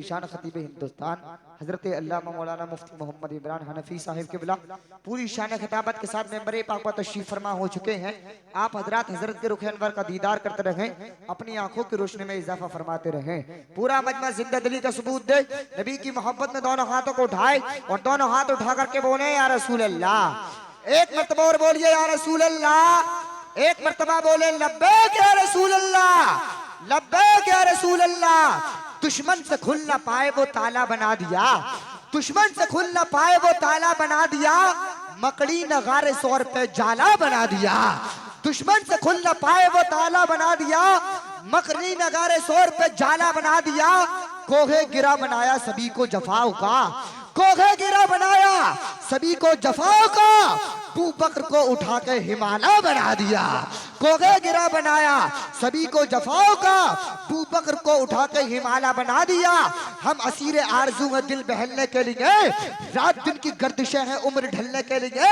ज़ीशान खतीब हिंदुस्तान हजरत अल्लामा मौलाना मुफ्ती मोहम्मद इमरान हनफी साहिब के बिला पूरी शान खिताबत के साथ मेंबर पाक पर तशरीफ फरमा हो चुके हैं। आप हजरात हजरत के रुख अनवर का दीदार करते रहें, अपनी आंखों की रोशनी में इजाफा फरमाते रहें। पूरा मजमा जिंदा दिली का सबूत दे, नबी की मोहब्बत में दोनों हाथों को उठाए और दोनों हाथ उठा करके बोले या रसूल अल्लाह। एक मर्तबा और बोलिए या रसूल अल्लाह। एक मर्तबा बोले लब्बैक या रसूल अल्लाह, लब्बैक या रसूल अल्लाह। दुश्मन से खुल ना पाए वो ताला बना दिया, दुश्मन से खुल ना पाए वो ताला बना दिया, मकड़ी नगारे सौर पे जाला बना दिया। दुश्मन से खुल ना पाए वो ताला बना दिया, मकड़ी नगारे सौर पे जाला बना दिया। कोहे गिरा बनाया सभी को जफाओं का, कोहे गिरा बनाया सभी को जफाओं का, अबू बकर को उठा के हिमालय बना दिया। कोहे गिरा बनाया सभी को जफाओं का, अबू बकर को उठा के हिमालय बना दिया। हम असीरे आरज़ू हैं दिल बहलने के लिए, रात दिन की गर्दिशें हैं उम्र ढलने के लिए।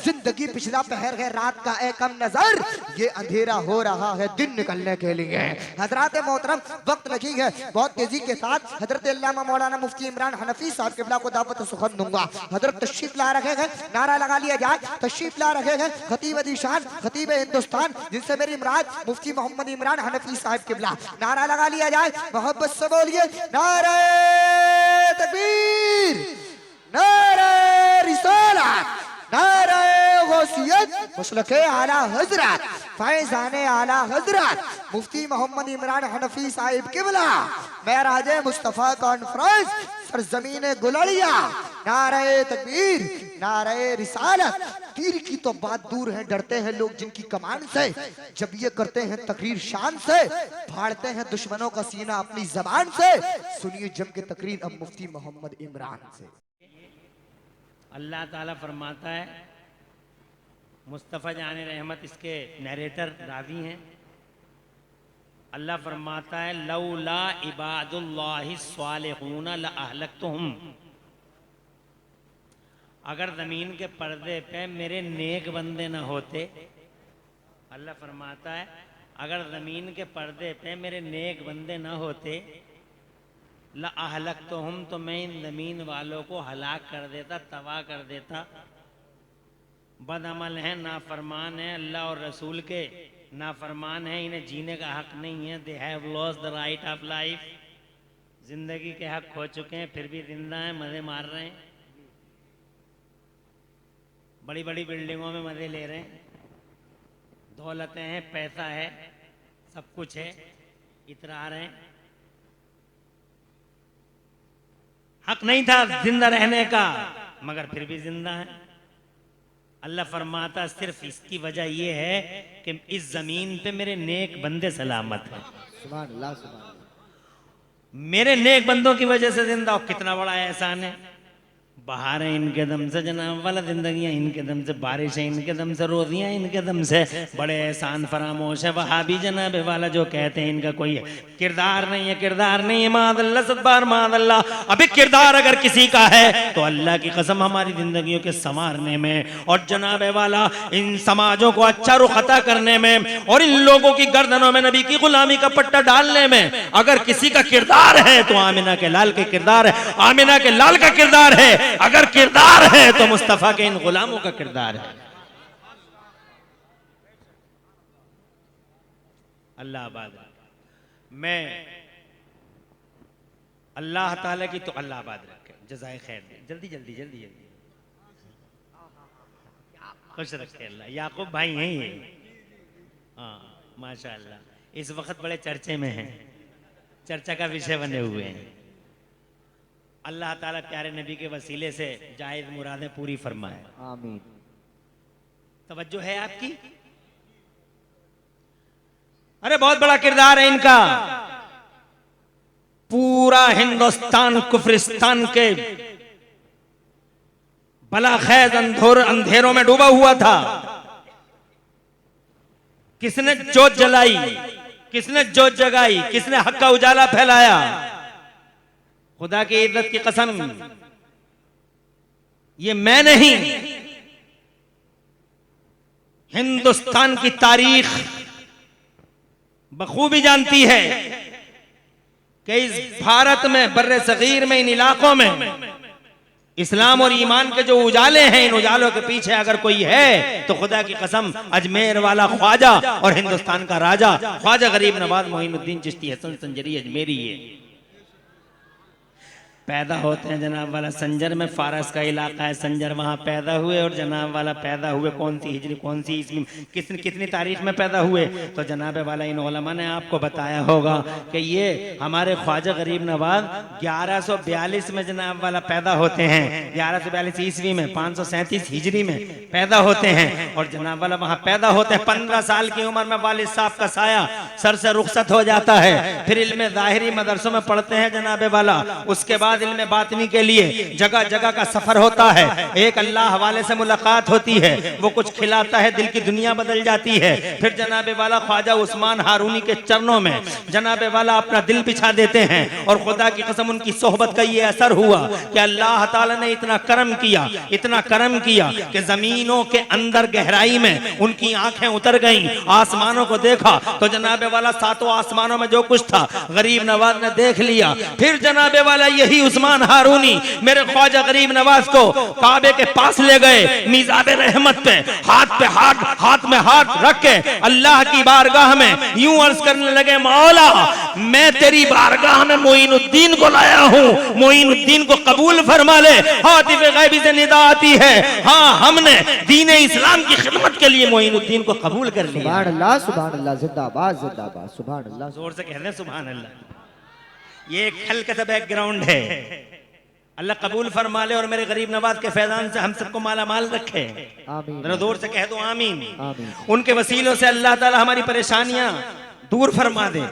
जिंदगी पिछला पहर है रात का ए कम नजर, ये अंधेरा हो रहा है दिन निकलने के लिए। हजरात मोहतरम वक्त लगी है बहुत तेजी के साथ। हजरत अल्लामा मौलाना मुफ्ती इमरान हनफी साहब के बिला को दावत सुखन दूंगा। हजरत तशरीफ ला रखे हैं, नारा लगा लिया जाए। तशरीफ ला रखे हैं खतीब ज़ीशान खतीब हिंदुस्तान जिनसे मेरी मुराद मुफ्ती मोहम्मद इमरान हनफी साहब के बिला। नारा लगा लिया जाए, मोहब्बत से बोलिए नारे तकबीर, नारे रिसालत, नारे गौसियत, मुसलके आला हजरत, फैज़ाने आला हजरत मुफ्ती मोहम्मद इमरान हनफी साहिब किबला महराजे मुस्तफ़ा कॉन्फ्रेंस सरजमीन गुलड़िया। नारे तकबीर, नारे रिसालत। तीर की तो बात दूर है, डरते हैं लोग जिनकी कमान से, जब ये करते हैं तकरीर शान से, फाड़ते हैं दुश्मनों का सीना अपनी जबान से। सुनिए जम के तकरीर अब मुफ्ती मोहम्मद इमरान से। अल्लाह ताला फरमाता है, मुस्तफ़ा जान रहमत इसके नरेटर रावी हैं। अल्लाह फरमाता है लौला इबादुल्लाहि स्वालिहून लअहलक्तुहुम। अगर ज़मीन के पर्दे पे मेरे नेक बंदे न होते, अल्लाह फरमाता है अगर ज़मीन के पर्दे पे मेरे नेक बंदे न होते, लअहलक्तुहुम तो मैं इन ज़मीन वालों को हलाक कर देता, तबाह कर देता। बदअमल हैं, नाफरमान हैं, अल्लाह और रसूल के नाफरमान हैं, इन्हें जीने का हक नहीं है। They have lost the right of life. जिंदगी के हक खो चुके हैं, फिर भी जिंदा हैं, मज़े मार रहे हैं, बड़ी बड़ी बिल्डिंगों में मज़े ले रहे हैं, दौलतें हैं, पैसा है, सब कुछ है, इतरा रहे हैं। हक नहीं था जिंदा रहने का, मगर फिर भी जिंदा है। अल्लाह फरमाता सिर्फ इसकी वजह यह है कि इस जमीन पे मेरे नेक बंदे सलामत हैं। सुभान अल्लाह, सुभान अल्लाह। मेरे नेक बंदों की वजह से जिंदा। कितना बड़ा एहसान है। बहारें इनके दम से, जनाब वाला जिंदगियां इनके दम से, बारिशें इनके दम से, रोजियां इनके दम से, बड़े एहसान फरामोश है। वहाबी जनाब वाला जो कहते हैं इनका कोई किरदार नहीं है, किरदार नहीं है, मादल्ला सद्बार मादल्ला। अभी किरदार अगर किसी का है तो अल्लाह की कसम हमारी जिंदगियों के संवारने में और जनाब वाला इन समाजों को अच्छा रुख अता करने में और इन लोगों की गर्दनों में नबी की गुलामी का पट्टा डालने में अगर किसी का किरदार है तो आमिना के लाल के किरदार है, आमिना के लाल का किरदार है। अगर किरदार है तो मुस्तफा के इन गुलामों का किरदार है। अल्लाह आबाद। मैं अल्लाह ताला की तो अल्लाह आबाद रखे, जज़ाए खैर दे। जल्दी जल्दी जल्दी जल्दी खुश रखे अल्लाह। याकूब भाई हैं ये, हाँ माशाअल्लाह। इस वक्त बड़े चर्चे में हैं, चर्चा का विषय बने हुए हैं। अल्लाह ताला प्यारे नबी के वसीले से जायज मुरादें पूरी फरमाए, आमीन। तवज्जो है आपकी। अरे बहुत बड़ा किरदार है इनका। पूरा हिंदुस्तान कुफरिस्तान के बलाखैज अंधेरों में डूबा हुआ था। किसने जोत जलाई, किसने जोत जगाई, किसने हक का उजाला फैलाया? खुदा की इज्जत की कसम, ये मैं नहीं, हिंदुस्तान की तारीख बखूबी जानती है कि इस भारत में, बर्रे सगीर में, इन इलाकों में इस्लाम और ईमान के जो उजाले हैं, इन उजालों के पीछे अगर कोई है तो खुदा की कसम अजमेर वाला ख्वाजा और हिंदुस्तान का राजा ख्वाजा गरीब नवाज मोइनुद्दीन चिश्ती हसन संजरी अजमेरी है। पैदा होते हैं जनाब वाला संजर में, फारस का इलाका है, संजर वहाँ पैदा हुए और जनाब वाला पैदा हुए कौन सी हिजरी, कौन सी ईस्वी, कितनी तारीख में पैदा हुए, तो जनाब वाला इन उलमा ने आपको बताया होगा कि ये हमारे ख्वाजा गरीब नवाज 1142 में जनाब वाला पैदा होते हैं, 1142 ईस्वी में, 537 हिजरी में पैदा होते हैं और जनाब वाला वहाँ पैदा होते हैं। 15 साल की उम्र में वालिद साहब का साया सर से रुखसत हो जाता है, फिर इल्म ज़ाहिरी मदरसों में पढ़ते हैं जनाब वाला, उसके बाद इल्म बातिनी के लिए जगह जगह का सफर होता है। एक अल्लाह वाले से मुलाकात होती है, वो कुछ खिलाता है, दिल की दुनिया बदल जाती है। फिर जनाबे वाला ख्वाजा उस्मान हारूनी के चरणों में जनाबे वाला अपना दिल बिछा देते हैं और खुदा की कसम उनकी सोहबत का ये असर हुआ कि अल्लाह ताला ने इतना करम किया, इतना करम किया कि जमीनों के अंदर गहराई में उनकी आंखें उतर गईं, आसमानों को देखा तो जनाबे वाला सातों आसमानों में जो कुछ था गरीब नवाज ने देख लिया। फिर जनाबे वाला यही उस्मान हारूनी मेरे ख्वाजा गरीब नवाज को काबे के पास ले गए, मीज़ाबे रहमत पे हाथ में हाथ रख के अल्लाह की बारगाह में यूं अर्ज करने लगे, मौला मैं तेरी बारगाह में मोइनुद्दीन को लाया हूं, मोइनुद्दीन को कबूल फरमा ले। हातिफ गैबी से निदा आती है, हाँ हमने दीन इस्लाम की खिदमत के लिए मोइनुद्दीन को कबूल कर लिया। सुभान अल्लाह, सुभान अल्लाह, जिंदाबाद जिंदाबाद, सुभान अल्लाह। जोर से कहते हैं सुभान अल्लाह। ये एक हल्का सा बैकग्राउंड है, अल्लाह कबूल फरमा ले और मेरे गरीब नवाज के फैजान से हम सबको माला माल रखे, आमीन। जरा जोर से कह दो आमीन। आमीन। उनके वसीलों से अल्लाह ताला हमारी परेशानियां दूर फरमा दे,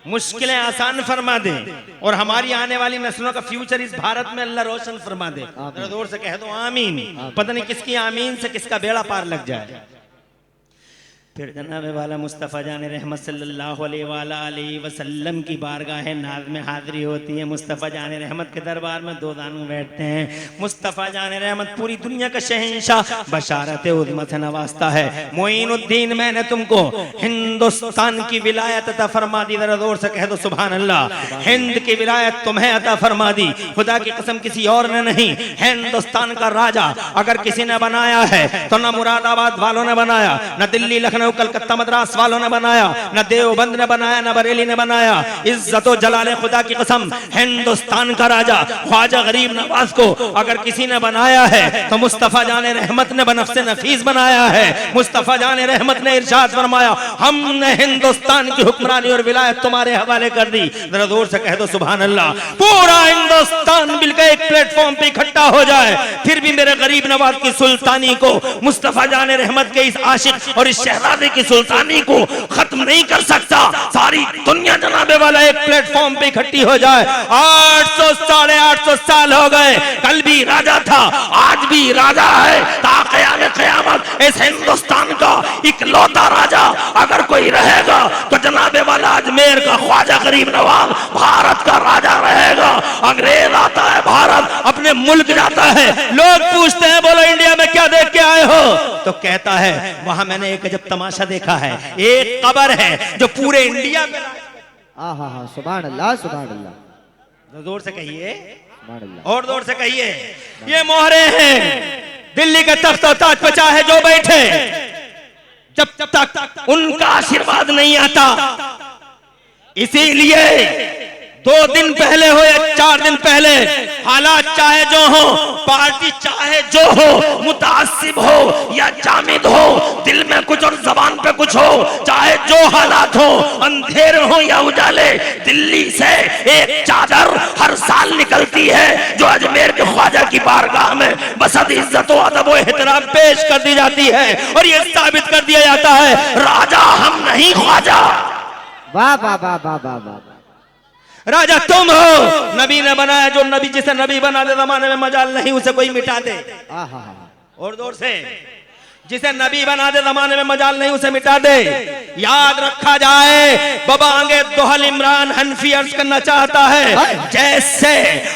मुश्किलें आसान फरमा दे और हमारी आने वाली नस्लों का फ्यूचर इस भारत में अल्लाह रोशन फरमा दे। जरा जोर से कह दो आमीन। पता नहीं किसकी आमीन से किसका बेड़ा पार लग जाए। फिर जनाब वाला मुस्तफ़ा जान रहमत सल्लल्लाहु अलैहि वसल्लम की बारगाह नाज में हाजिरी होती है। मुस्तफ़ा जान रहमत के दरबार में दो दानू बैठते हैं। मुस्तफ़ा जान रहमत पूरी दुनिया का शहंशाह बशारत उज़्मा से नवाजता है। मोइनुद्दीन मैंने तुमको हिंदुस्तान की विलायत अता फरमा दी, जरा जोर से कह दो सुभान अल्लाह। हिंद की विलायत तुम्हें अता फरमा दी, खुदा की कसम किसी और ने नहीं। हिंदुस्तान का राजा अगर किसी ने बनाया है तो न मुरादाबाद वालों ने बनाया, न दिल्ली लखनऊ कलकत्ता मद्रास वालों ने बनाया, न देवबंद ने बनाया, न बरेली ने बनाया। इज्जतो जलाले खुदा की कसम हिंदुस्तान का राजा ख्वाजा गरीब नवाज को अगर किसी ने बनाया है तो मुस्तफ़ा जाने रहमत ने बनफ्से नफीस बनाया है। मुस्तफ़ा जाने रहमत ने इरशाद फरमाया, हमने हिंदुस्तान की हुक्मरानी और विलायत तुम्हारे हवाले कर दी। जरा जोर से कह दो सुभान अल्लाह। पूरा हिंदुस्तान मिलकर एक प्लेटफॉर्म पे इकट्ठा हो जाए, फिर भी मेरे गरीब नवाज की सुल्तानी को, मुस्तफ़ा जाने रहमत के इस आशिक और इस शहजादे की सुल्तानी को खत्म नहीं कर सकता। सारी दुनिया जनाबे वाला एक प्लेटफॉर्म पे इकट्ठी हो जाए। 800 साढ़े 800 साल हो गए, कल भी राजा था, आज भी राजा है, ताक़याम क़यामत इस हिंदुस्तान का इकलौता राजा अगर कोई रहेगा तो जनाबे वाला अजमेर का ख्वाजा गरीब नवाज भारत का राजा रहेगा। अंग्रेज आता है भारत अपने मुल्क जाता है, लोग पूछते हैं बोलो इंडिया में क्या देख के आए हो, तो कहता है वहां मैंने एक जब तमाशा देखा है, एक कब्र है जो पूरे इंडिया में। हाँ, सुभान अल्लाह, सुभान अल्लाह। जोर से कहिए सुभान अल्लाह, और जोर से कहिए। ये मोहरे हैं दिल्ली के तख्त और ताज पे चाहे जो बैठे, जब तक उनका आशीर्वाद नहीं आता। इसीलिए 2 दिन पहले हो या 4 दिन पहले, हालात चाहे जो हो, पार्टी चाहे जो हो, मुतासिब हो या जामिद हो, दिल में कुछ और जबान पे कुछ हो, चाहे जो हालात हो, अंधेरे हो या उजाले, दिल्ली से एक चादर हर साल निकलती है जो अजमेर के ख्वाजा की बारगाह में बसद इज्जत व अदब व एहतराम पेश कर दी जाती है और ये साबित कर दिया जाता है राजा हम नहीं ख्वाजा। वाह वाह वाह वाह वाह वाह। राजा तुम हो, नबी ने बनाया, जो नबी जिसे नबी बना दे जमाने में मजाल नहीं उसे कोई मिटा दे। और जोर से जिसे नबी बना दे जमाने में मजाल नहीं उसे मिटा दे। याद रखा जाए बाबा आगे दोहल इमरान हनफी अर्ज करना चाहता है, जैसे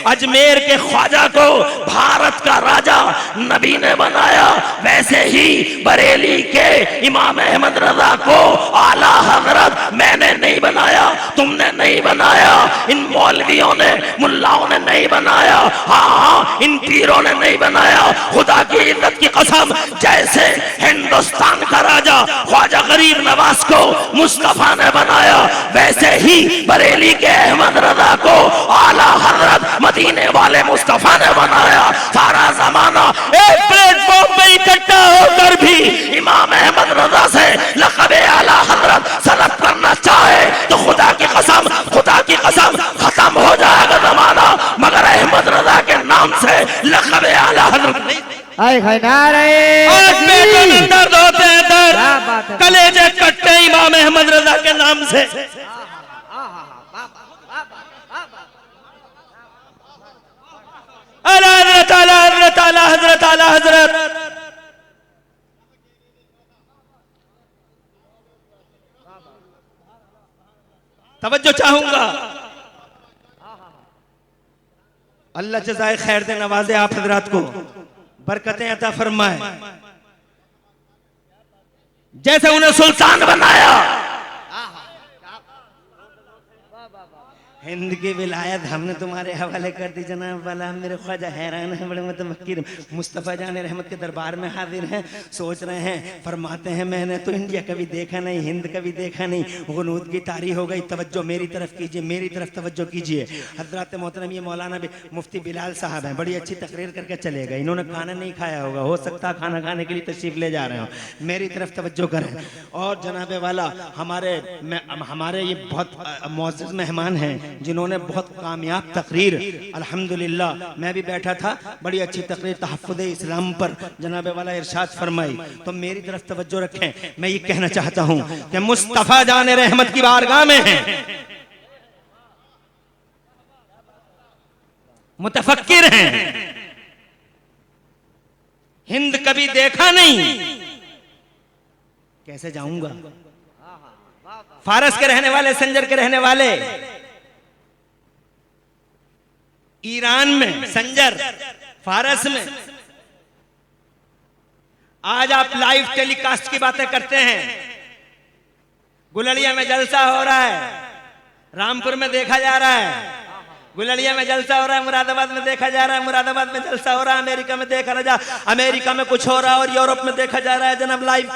अजमेर के ख्वाजा को भारत का राजा नबी ने बनाया, वैसे ही बरेली के इमाम अहमद रजा को आला हजरत मैंने नहीं बनाया, तुमने नहीं बनाया, इन मौलवियों ने मुल्लाओं ने नहीं बनाया, हाँ इन पीरों ने नहीं बनाया। खुदा की इज्जत की कसम, जैसे हिंदुस्तान का राजा ख्वाजा गरीब नवाज को मुस्तफा ने बनाया, वैसे ही बरेली के अहमद रजा को आला हजरत मदीने वाले मुस्तफा ने बनाया। सारा जमाना एक प्लेटफॉर्म पे इकट्ठा होकर भी इमाम अहमद रजा से लक़ब आला हजरत सलब करना चाहे तो खुदा की कसम खत्म हो जाएगा जमाना, मगर अहमद रजा के नाम से लक़ब आला हजरत नहीं। दर्द होते हैं, दर्द कलेजे कट्टे इमाम अहमद रजा के नाम से। हजरत आला हजरत तवज्जो चाहूंगा। अल्लाह जज़ाए खैर दे, नवाजे आप हजरात को, बरकतें अता फरमाए। जैसे उन्हें सुल्तान बनाया, हिंद की विलायत हमने तुम्हारे हवाले कर दी जनाब वाला। मेरे ख्वाजा हैरान है, बड़े मुतमक्किर मुस्तफ़ा जान रहमत के दरबार में हाजिर हैं, सोच रहे हैं, फरमाते हैं मैंने तो इंडिया कभी देखा नहीं, हिंद कभी देखा नहीं। गुनूद की तारीख हो गई, तवज्जो मेरी तरफ कीजिए, मेरी तरफ तवज्जो कीजिए। हजरत मोहतरम ये मौलाना भी मुफ्ती बिलाल साहब हैं, बड़ी अच्छी तकरीर करके चले गए। इन्होंने खाना नहीं खाया होगा, हो सकता है खाना खाने के लिए तशरीफ ले जा रहे हो। मेरी तरफ तवज्जो करें। और जनाब वाला हमारे ये बहुत मुअज़्ज़ज़ मेहमान हैं जिन्होंने बहुत कामयाब तकरीर, अल्हम्दुलिल्लाह मैं भी बैठा था, बड़ी अच्छी तकरीर तहफ़्फ़ुज़ इस्लाम पर जनाब वाला इरशाद फरमाई। तो मेरी तरफ तवज्जो रखें। मैं ये कहना चाहता हूं कि मुस्तफ़ा जान रहमत की बारगाह में हैं, मुतफक्किर हैं, हिंद कभी देखा नहीं, कैसे जाऊंगा? फारस के रहने वाले, संजर के रहने वाले, ईरान में संजर, फारस में। आज आप लाइव टेलीकास्ट की बातें करते हैं, गुलड़िया में जलसा हो रहा है, रामपुर में देखा जा रहा है, गुलड़िया में जलसा हो रहा है, मुरादाबाद में देखा जा रहा है, मुरादाबाद में जलसा हो रहा है, अमेरिका में देखा जा, अमेरिका में कुछ हो रहा है, और यूरोप में देखा जा रहा है जनाब। Live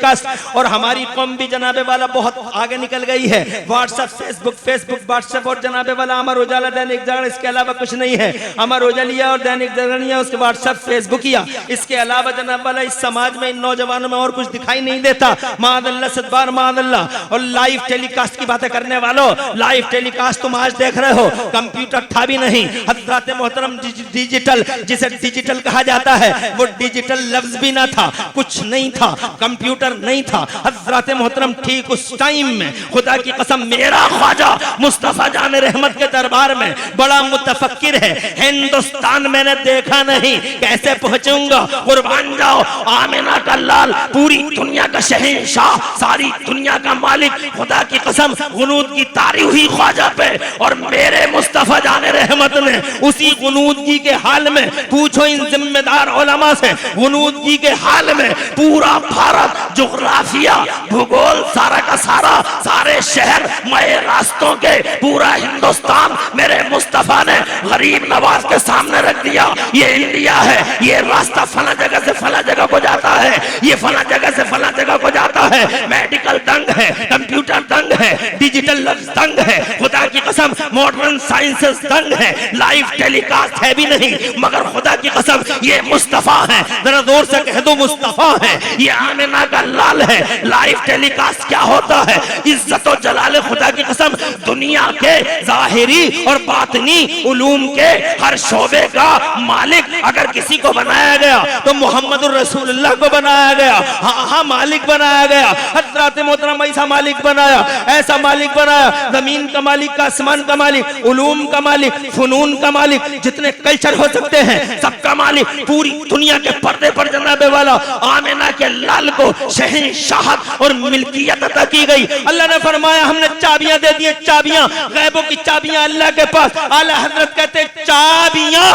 cast. और हमारी कौम भी जनाबे वाला बहुत आगे निकल गई है। व्हाट्सएप, फेसबुक व्हाट्सएप और जनाबे वाला अमर उजाला, दैनिक जागरण, इसके अलावा कुछ नहीं है। अमर उजालिया और दैनिक जागरणिया, उसके व्हाट्सएप फेसबुकिया, इसके अलावा जनाब वाला इस समाज में, इन नौजवानों में और कुछ दिखाई नहीं देता। मादल्ला सदबार मादल्ला। और लाइव टेलीकास्ट की बातें करने वालों, लाइव टेलीकास्ट तुम आज देख रहे हो, कंप्यूटर था भी नहीं। हज़रत मोहतरम डिजिटल, जिसे डिजिटल कहा जाता है, वो डिजिटल लफ्ज भी ना था, कुछ नहीं था, कंप्यूटर नहीं था। हज़रत मोहतरम ठीक उस टाइम में, खुदा की कसम, मेरा ख्वाजा मुस्तफ़ा जान रहमत के दरबार में बड़ा मुतफक्किर है। हिंदुस्तान मैंने देखा नहीं, कैसे पहुंचूंगा? कुर्बान जाओ, आमिना का लाल, पूरी दुनिया का शहंशाह, सारी दुनिया का मालिक, खुदा की कसम, गुनूद की तारीफ हुई ख्वाजा पे। और मेरे मुस्तफ़ा जान रहमत ने उसी गुनूदगी के हाल में, पूछो इन जिम्मेदार उलमा से, गुनूदगी के हाल में पूरा भारत, जुग्राफिया, भूगोल, सारा का सारा, सारे शहर, नए रास्तों के, पूरा हिंदुस्तान मेरे मुस्तफ़ा ने गरीब नवाज के सामने रख दिया। ये इंडिया है, ये रास्ता फला जगह से फला जगह को जाता है, ये फला जगह से फला जगह को जाता है। मेडिकल दंग है, कंप्यूटर दंग है, डिजिटल लफ्ज दंग है, खुदा की कसम मॉडर्न साइंसेस दंग है, लाइव टेलीकास्ट है भी नहीं, मगर खुदा की कसम ये मुस्तफा है। जरा जोर से कह दो, मुस्तफा है, ये आमिना का लाल है। लाइव टेलीकास्ट क्या होता है? इज्जत और जलाल खुदा की कसम, दुनिया के जाहिरी और बातनी उलूम के हर शोबे का मालिक अगर किसी को बनाया गया तो मोहम्मद रसूलुल्लाह को बनाया गया। हाँ, मालिक बनाया गया। हज़रत मोहतरम ऐसा मालिक बनाया, ऐसा मालिक बनाया, जमीन का मालिक, का आसमान का मालिक, उलूम का मालिक, फुनून का मालिक, जितने कल्चर हो सकते हैं सबका मालिक, पूरी दुनिया के पर्दे पर जनाबे वाला आमिना के लाल को शहंशाहत और मिल्कियत अता की गई। अल्लाह ने फरमाया हमने चाबियां दे दी, चाबियां, गैबों की चाबियां अल्लाह के पास। आला हजरत कहते हैं चाबियां,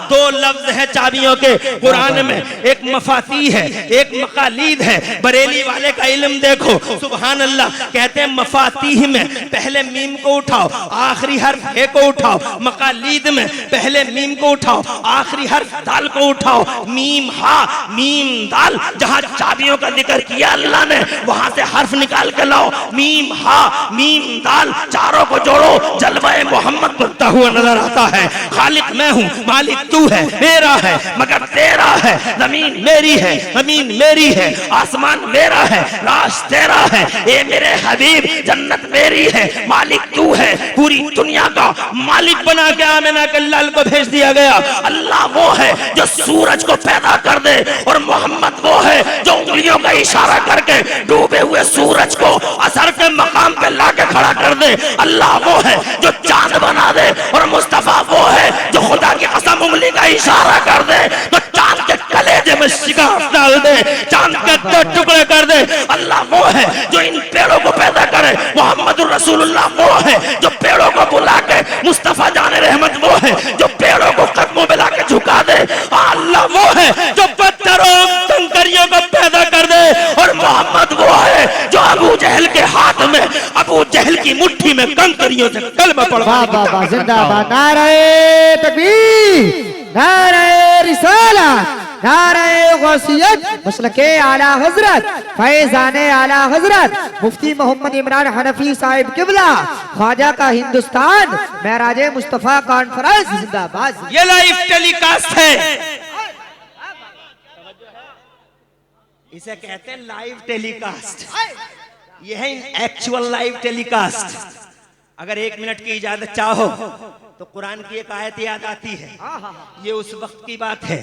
दो लफ्ज है चाबियों के कुरान में, एक मफाती है, एक मकालीद है। बरेली वाले का इल्म देखो, सुभान अल्लाह। कहते हैं मफातीह में पहले मीम को उठाओ, आखिरी हर्फ ए को उठाओ। मकालीद में पहले मीम को उठाओ, आखिरी हर्फ दाल को उठाओ। मीम हा मीम दाल, जहां चाबियों का जिक्र किया अल्लाह ने वहां से हर्फ निकाल के लाओ। मीम हा मीम दाल, चारों को जोड़ो, जलवाए मोहम्मद बनता हुआ नजर आता है। खालिक मैं हूँ, मालिक तू है, मेरा है मगर तेरा है। जमीन मेरी है, जमीन मेरी है, आसमान मेरा है, राश तेरा है। ए मेरे हबीब जन्नत मेरी है, मालिक तू है। पूरी दुनिया का मालिक बना के आमिना के लाल को भेज दिया गया। अल्लाह वो है जो सूरज को पैदा कर दे और मोहम्मद वो है जो उंगलियों का इशारा करके डूबे हुए सूरज को असर के मकाम पे लाके खड़ा कर दे। अल्लाह वो है जो चांद बना दे और मुस्तफा वो है जो खुदा की कसम उंगली का इशारा कर दे तो चांद के कलेजे में शिकन डाल दे, चांद के 2 टुकड़े कर दे। अल्लाह वो है जो इन पेड़ों को पैदा करे। मोहम्मद रसूलुल्लाह वो है जो पेड़ों को बुला के, मुस्तफा जाने रहमत वो है जो पेड़ों को कदमों में लाके झुका दे। अल्लाह वो है जो पत्थरों कंकरियों को पैदा कर दे और मोहम्मद वो है जो अबू जहल के हाथ में, अबू जहल की मुट्ठी में कंकरियों से कलमा पढ़वा। बाबा जिंदाबाद, नारे तकबीर, नारे रिसालत, नारे गौसियत, मसलके आला हजरत, फैजाने आला हजरत मुफ्ती मोहम्मद इमरान हनफी साहिब किबला, ख्वाजा का हिंदुस्तान, महराजे मुस्तफा कॉन्फ्रेंस जिंदाबाद। ये लाइव टेलीकास्ट है, इसे कहते हैं लाइव टेलीकास्ट। यह है एक्चुअल लाइव टेलीकास्ट। अगर 1 मिनट की इजाजत चाहो तो कुरान की एक आयत याद आती है। ये उस वक्त की बात है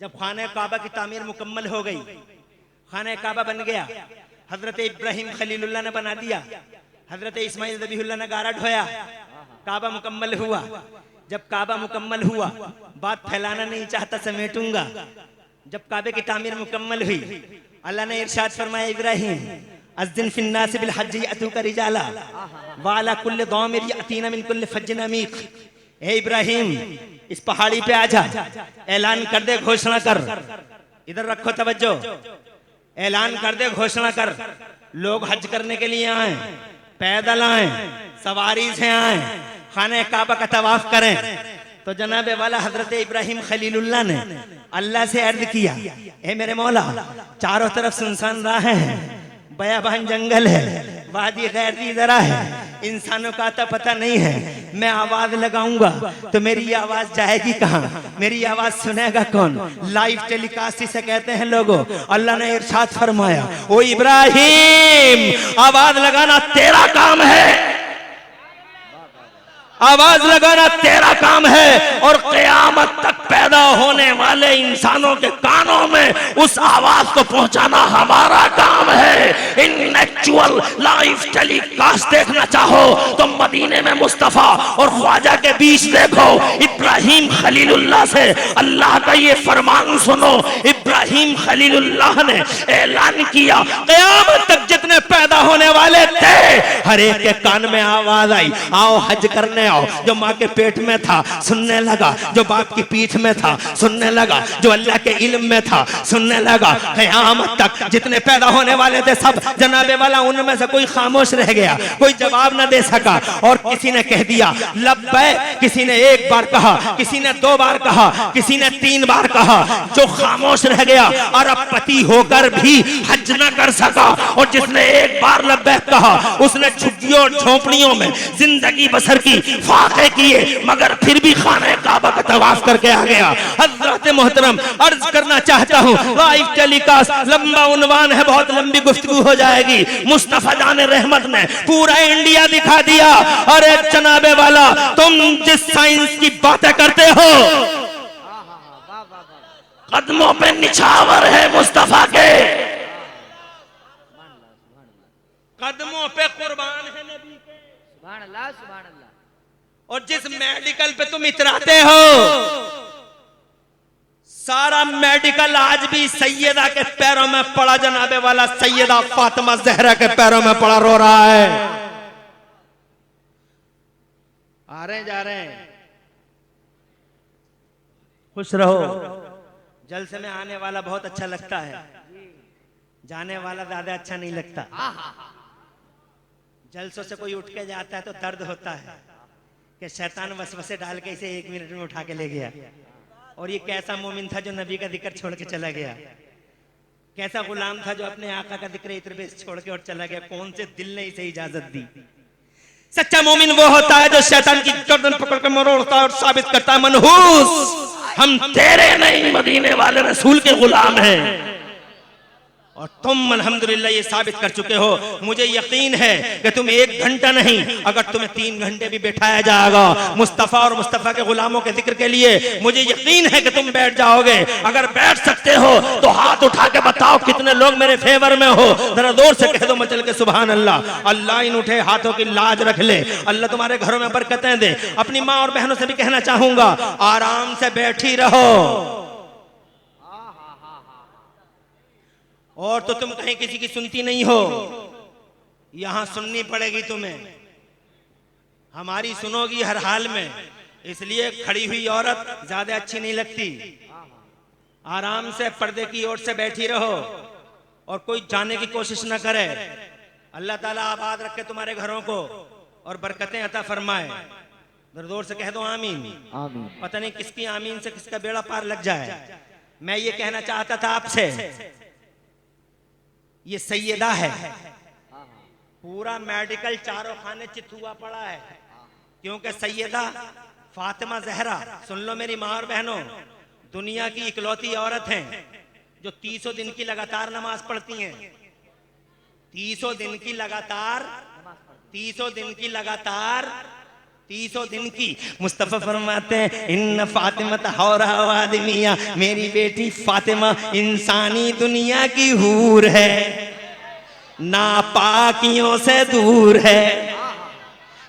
जब खाने काबा की तामीर मुकम्मल हो गई, खाने काबा बन गया। हजरत इब्राहिम खलीलुल्लाह ने बना दिया, हजरत इस्माइल ज़बीहुल्लाह ने गारा ढोया, काबा मुकम्मल हुआ। जब काबा मुकम्मल हुआ, बात फैलाना नहीं चाहता, समेटूंगा। जब काबे की तामीर मुकम्मल हुई, अल्लाह ने इरशाद फरमाया इब्राहिम अज़्ज़िन फिन्नास बिल हज्ज यअतूका रिजाला व अला कुल्लि दामिर यअतीना मिन कुल्लि फज्जिन अमीक। हे इब्राहिम इस पहाड़ी पे आजा, ऐलान कर दे, घोषणा कर। इधर रखो तवज्जो, ऐलान कर दे, घोषणा कर। लोग हज करने के लिए आए, पैदल आए, सवारी से आए, खाने काबा का तवाफ करें। तो जनाबे वाला हजरत इब्राहिम खलीलुल्लाह ने अल्लाह से अर्ज किया, हे मेरे मौला, चारों तरफ सुनसान राह है, बयाबान जंगल है, वादी गैर जरा है, इंसानों का आता पता नहीं है। मैं आवाज लगाऊंगा तो मेरी आवाज जाएगी कहाँ, मेरी आवाज सुनेगा कौन? लाइव टेलीकास्ट इसे कहते हैं लोगों। अल्लाह ने इरशाद फरमाया, ओ इब्राहिम आवाज लगाना तेरा काम है, आवाज लगाना तेरा काम है, और क़यामत तक पैदा होने वाले इंसानों के कानों में उस आवाज को पहुंचाना हमारा काम है। इन एक्चुअल लाइव टेलीकास्ट देखना चाहो तो मदीने में मुस्तफा और ख्वाजा के बीच देखो। इब्राहिम खलीलुल्लाह से अल्लाह का ये फरमान सुनो। इब्राहिम खलीलुल्लाह ने ऐलान किया, क़यामत तक जितने पैदा होने वाले थे हर एक के कान में आवाज आई, आओ हज करने आओ। जो माँ के पेट में था सुनने लगा, जो बाप की पीठ में था सुनने लगा, जो अल्लाह के इल्म में था सुनने लगा। क़यामत तक जितने पैदा होने वाले थे सब जनाबे वाला, उनमें से कोई खामोश रह गया, कोई जवाब न दे सका। और किसी ने कह दिया लब्बैक, किसी ने 1 बार कहा, किसी ने 2 बार कहा, किसी ने 3 बार कहा। जो खामोश रह गया अरबपति होकर भी हज न कर सका, और जिसने 1 बार लब्बैक कहा उसने झुग्गियों झोपड़ियों में जिंदगी बसर की, फाके किए, मगर फिर भी खाने काबा का तवाफ करके आ गया। हज़रत मोहतरम अर्ज करना चाहता हूँ, लाइव टेलीकास्ट लंबा उन्वान है, बहुत लंबी गुफ्तगू हो जाएगी। मुस्तफा जाने रहमत ने पूरा इंडिया दिखा दिया। अरे जनाबे वाला, तुम जिस साइंस की बातें करते हो कदमों पे निछावर है मुस्तफा के, कदमों पे कुर्बान है नबी के। सुभान अल्लाह, सुभान अल्लाह। और जिस मेडिकल पे तुम इतराते हो, सारा मेडिकल आज भी सैयदा के पैरों में पड़ा, जनाबे वाला सैयदा फातिमा ज़हरा के पैरों में पड़ा रो रहा है। आ रहे हैं, जा रहे हैं, खुश रहो। जलसे में आने वाला बहुत अच्छा लगता है, जाने वाला ज्यादा अच्छा नहीं लगता। जलसों से कोई उठ के जाता है तो दर्द होता है कि शैतान वसवसे डाल के इसे 1 मिनट में उठा के ले गया। और ये कैसा मोमिन था जो नबी का जिक्र छोड़ के चला गया, कैसा गुलाम था जो अपने आका का जिक्र इत्र बेस छोड़ के और चला गया। कौन से दिल ने इसे इजाजत दी? सच्चा मोमिन वो होता है जो शैतान की गर्दन पकड़ के मरोड़ता है और साबित करता है, मनहूस हम तेरे नहीं मदीने वाले रसूल के गुलाम हैं। और तुम अल्हम्दुलिल्लाह ये साबित कर चुके हो। मुझे यकीन है कि तुम 1 घंटा नहीं, अगर तुम्हें 3 घंटे भी बैठाया जाएगा मुस्तफ़ा और मुस्तफ़ा के गुलामों के जिक्र के लिए, मुझे यकीन है कि तुम बैठ जाओगे। अगर बैठ सकते हो तो हाथ उठा के बताओ कितने लोग मेरे फेवर में हो। जरा जोर से कह दो मचल के सुभान अल्लाह। अल्लाह इन उठे हाथों की लाज रख ले, अल्लाह तुम्हारे घरों में बरकतें दे। अपनी माँ और बहनों से भी कहना चाहूंगा, आराम से बैठी रहो। और तो तुम कहीं किसी की सुनती नहीं हो, यहां सुननी पड़ेगी तुम्हें, हमारी सुनोगी हर हाल में। इसलिए खड़ी हुई औरत ज्यादा अच्छी नहीं लगती। आराम से पर्दे की ओर से बैठी रहो और कोई जाने की कोशिश ना करे। अल्लाह ताला आबाद रखे तुम्हारे घरों को और बरकतें अता फरमाए। जोर से कह दो आमीन। आमीन। पता नहीं किसकी आमीन से किसका बेड़ा पार लग जाए। मैं ये कहना चाहता था आपसे, ये सैयदा है, पूरा मेडिकल चारों खाने चित हुआ पड़ा है, क्योंकि सैयदा फातिमा ज़हरा, सुन लो मेरी माँ और बहनों, दुनिया की इकलौती औरत हैं जो 300 दिन की लगातार नमाज पढ़ती हैं। 300 दिन की लगातार, 300 दिन की लगातार, 300 दिन की। मुस्तफ़ा फरमाते हैं, इन्न फातिमा हौरा आदमिया, मेरी बेटी फातिमा इंसानी दुनिया की हूर है, नापाकियों से दूर है।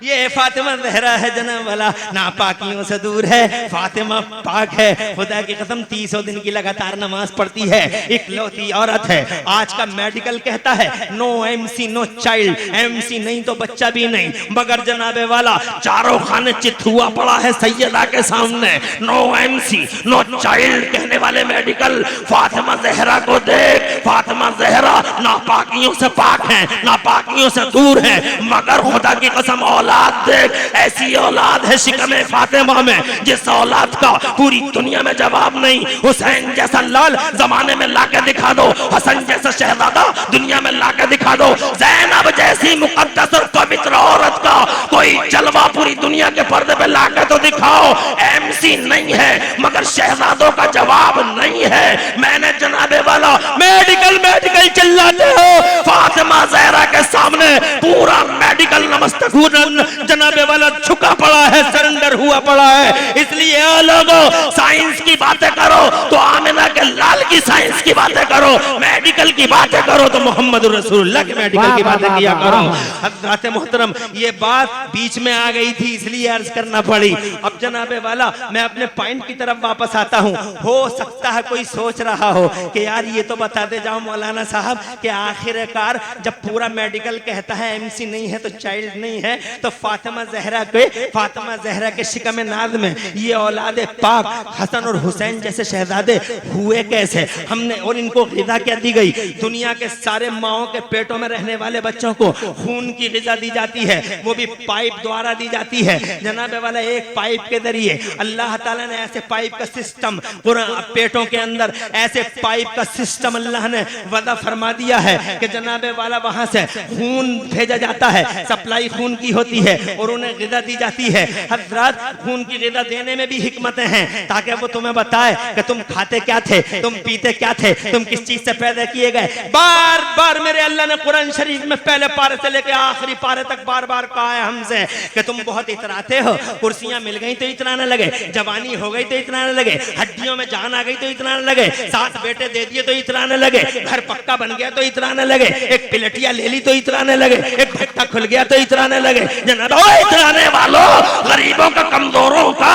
ये फातिमा ज़हरा है जनाब वाला, नापाकियों से दूर है, फातिमा पाक है। खुदा की कसम 300 दिन की लगातार नमाज पढ़ती है, इकलौती औरत है। आज का मेडिकल कहता है no MC no child, MC नहीं तो बच्चा भी नहीं, मगर जनाबे वाला चारों खाने चित हुआ पड़ा है सैयदा के सामने। नो एमसी नो चाइल्ड कहने वाले मेडिकल, फातिमा ज़हरा को देख, फातिमा ज़हरा नापाकियों से पाक है, नापाकियों से दूर है, मगर खुदा की कसम औलाद देख, ऐसी औलाद है शिकमे फातिमा में जिस औलाद का पूरी दुनिया में जवाब नहीं। हुसैन जैसा लाल जमाने में लाके दिखा दो, हसन जैसा शहजादा दुनिया में लाके दिखा दो, ज़ैनब जैसी मुकद्दस और पवित्र औरत का कोई जलवा पूरी दुनिया के पर्दे पे लाके तो दिखाओ। एमसी नहीं है मगर शहजादों का जवाब नहीं है। मैंने जनाबे वाला मेडिकल चिल्लाते हो, फातिमा ज़हरा के सामने पूरा मेडिकल नमस्तक जनाबे वाला झुका पड़ा है, सरेंडर हुआ पड़ा है। इसलिए लोगों, साइंस की बातें करो तो आमिना के लाल की साइंस की बातें करो, मेडिकल की बातें करो तो मोहम्मद रसूलुल्लाह के मेडिकल की बातें किया करो। हज़रात मोहतरम, ये बात बीच में आ गई थी इसलिए अर्ज करना पड़ी। अब जनाबे वाला मैं अपने पॉइंट की तरफ वापस आता हूँ। हो सकता है कोई सोच रहा हो कि यार ये तो बताते जाओ मौलाना साहब कि आखिरकार जब पूरा मेडिकल कहता है एमसी नहीं है तो चाइल्ड नहीं है, तो फातिमा ज़हरा के शिकम नाज में ये औलादे पाक हसन और हुसैन जैसे शहजादे हुए कैसे? हमने और इनको ग़िज़ा क्या दी गई? दुनिया के सारे माओं के पेटों में रहने वाले बच्चों को खून की ग़िज़ा दी जाती है, वो भी पाइप द्वारा दी जाती है। जनाबे वाला एक पाइप के जरिए अल्लाह ताला ने ऐसे पाइप का सिस्टम पेटों के अंदर, ऐसे पाइप का सिस्टम अल्लाह ने वज़ा फरमा दिया है कि जनाबे वाला वहां से खून भेजा जाता है, सप्लाई खून की होती है और उन्हें ग़िज़ा दी जाती है। हज़रात, खून की ग़िज़ा देने में भी हिकमतें हैं ताकि वो तुम्हें बताए कि तुम खाते क्या थे, तुम पीते क्या थे, तुम किस चीज से पैदा किए गए। बार बार मेरे अल्लाह ने कुरान शरीफ में पहले पारे से लेकर आखिरी पारे तक बार बार कहा है हमसे कि तुम बहुत इतराते हो, कुर्सियां मिल गई तो इतराने लगे, जवानी हो गई तो इतराने लगे, हड्डियों में जान आ गई तो इतराने लगे, 7 बेटे दे दिए तो इतराने लगे, घर पक्का बन गया तो इतराने लगे, एक पिलटिया ले ली तो इतराने लगे, एक चिट्ठा खुल गया तो इतराने लगे। जनाब ओ इतराने वालों, गरीबों का, कमजोरों का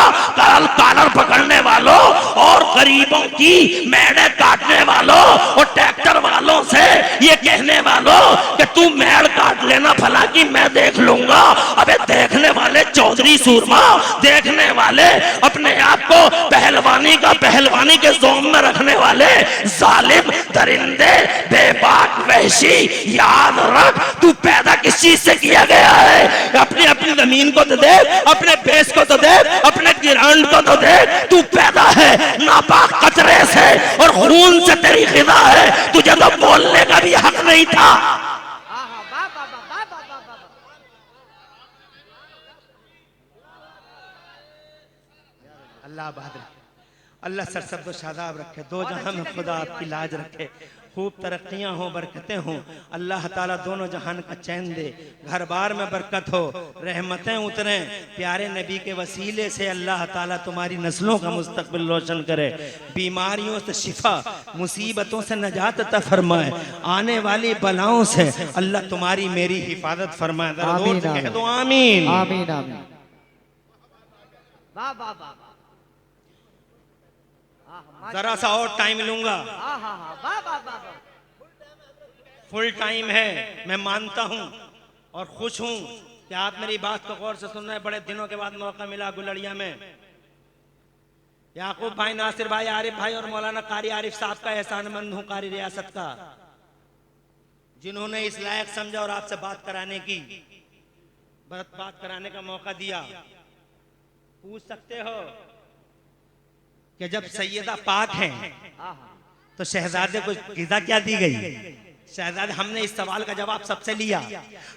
कॉलर पकड़ने वालों और गरीबों की मेड़े काटने वालों और ट्रैक्टर वालों से ये कहने वालों कि तू मेड़ काट लेना फला की मैं देख लूंगा। अबे देखने वाले चौधरी सूरमा, देखने वाले अपने आप को पहलवानी के जोम में रखने वाले जालिम दरिंदे बेबाक वहशी, याद रख तू पैदा किस चीज से किया गया है। अपनी जमीन को तो देख, अपने बेस को तो देख, अपने ग्राउंड को तो देख। तू पैदा है नापाक कचरे से और खून से तेरी गिज़ा है। तुझे तो बोलने का भी हक नहीं था। अल्लाह बहादुर, अल्लाह सरसब्द शादाब रखे, दो जहां में खुदा आपकी लाज रखे, खूब तरक्कियां हो, बरकतें हो। अल्लाह ताला दोनों जहान का चैन दे, घर बार में बरकत हो, रहमतें उतरें प्यारे नबी के वसीले से। अल्लाह ताला तुम्हारी नस्लों का मुस्तकबिल रोशन करे, बीमारियों से शिफा, मुसीबतों से नजात अता फरमाए, आने वाली बलाओं से अल्लाह तुम्हारी मेरी हिफाजत फरमाए। कह दो आमीन आमीन आमीन। जरा सा और टाइम लूंगा, फुल टाइम है। मैं मानता हूं और खुश हूं कि आप मेरी बात को गौर से सुन रहे हैं। बड़े दिनों के बाद मौका मिला गुलड़िया में याकूब भाई, नासिर भाई, आरिफ भाई और मौलाना कारी आरिफ साहब का एहसानमंद हूं कारी रियासत का, जिन्होंने इस लायक समझा और आपसे बात कराने का मौका दिया। पूछ सकते हो कि जब सैयदा पाक हैं तो शहजादे को गिज़ा क्या दी गई? शहजादे, हमने इस सवाल का जवाब सबसे लिया।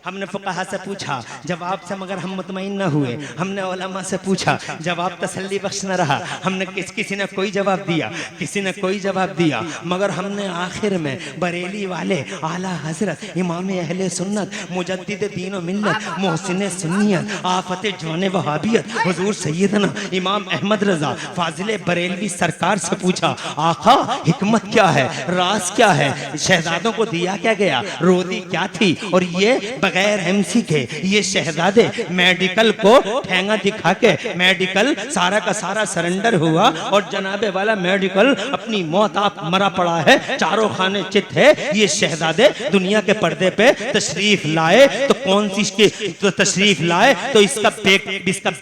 हमने फुक़हा से पूछा, जवाब से मगर हम मुतमईन न हुए। हमने उलमा से पूछा, जवाब तसल्ली बख्श न रहा। हमने किसी ने कोई जवाब दिया, किसी ने कोई जवाब दिया, मगर हमने आखिर में बरेली वाले आला हजरत इमाम अहले सुन्नत मुजद्दिद दीन व मिल्लत मोहसिन सुन्नियत आफत जवान वहाबियत हुजूर सैयदना इमाम अहमद रजा फाजिल बरेलवी सरकार से पूछा, आका हिकमत क्या है, राज क्या है, शहजादों को दिया क्या गया, रोदी क्या थी? और ये बगैर एमसी के ये शहजादे मेडिकल को ठेंगा दिखा के मेडिकल सारा का सारा सरेंडर हुआ और जनाबे वाला मेडिकल अपनी मौत आप मरा पड़ा है, चारों खाने चित है। ये शहजादे दुनिया के पर्दे पे तशरीफ लाए तो कौन सी इसकी तो तशरीफ लाए तो इसका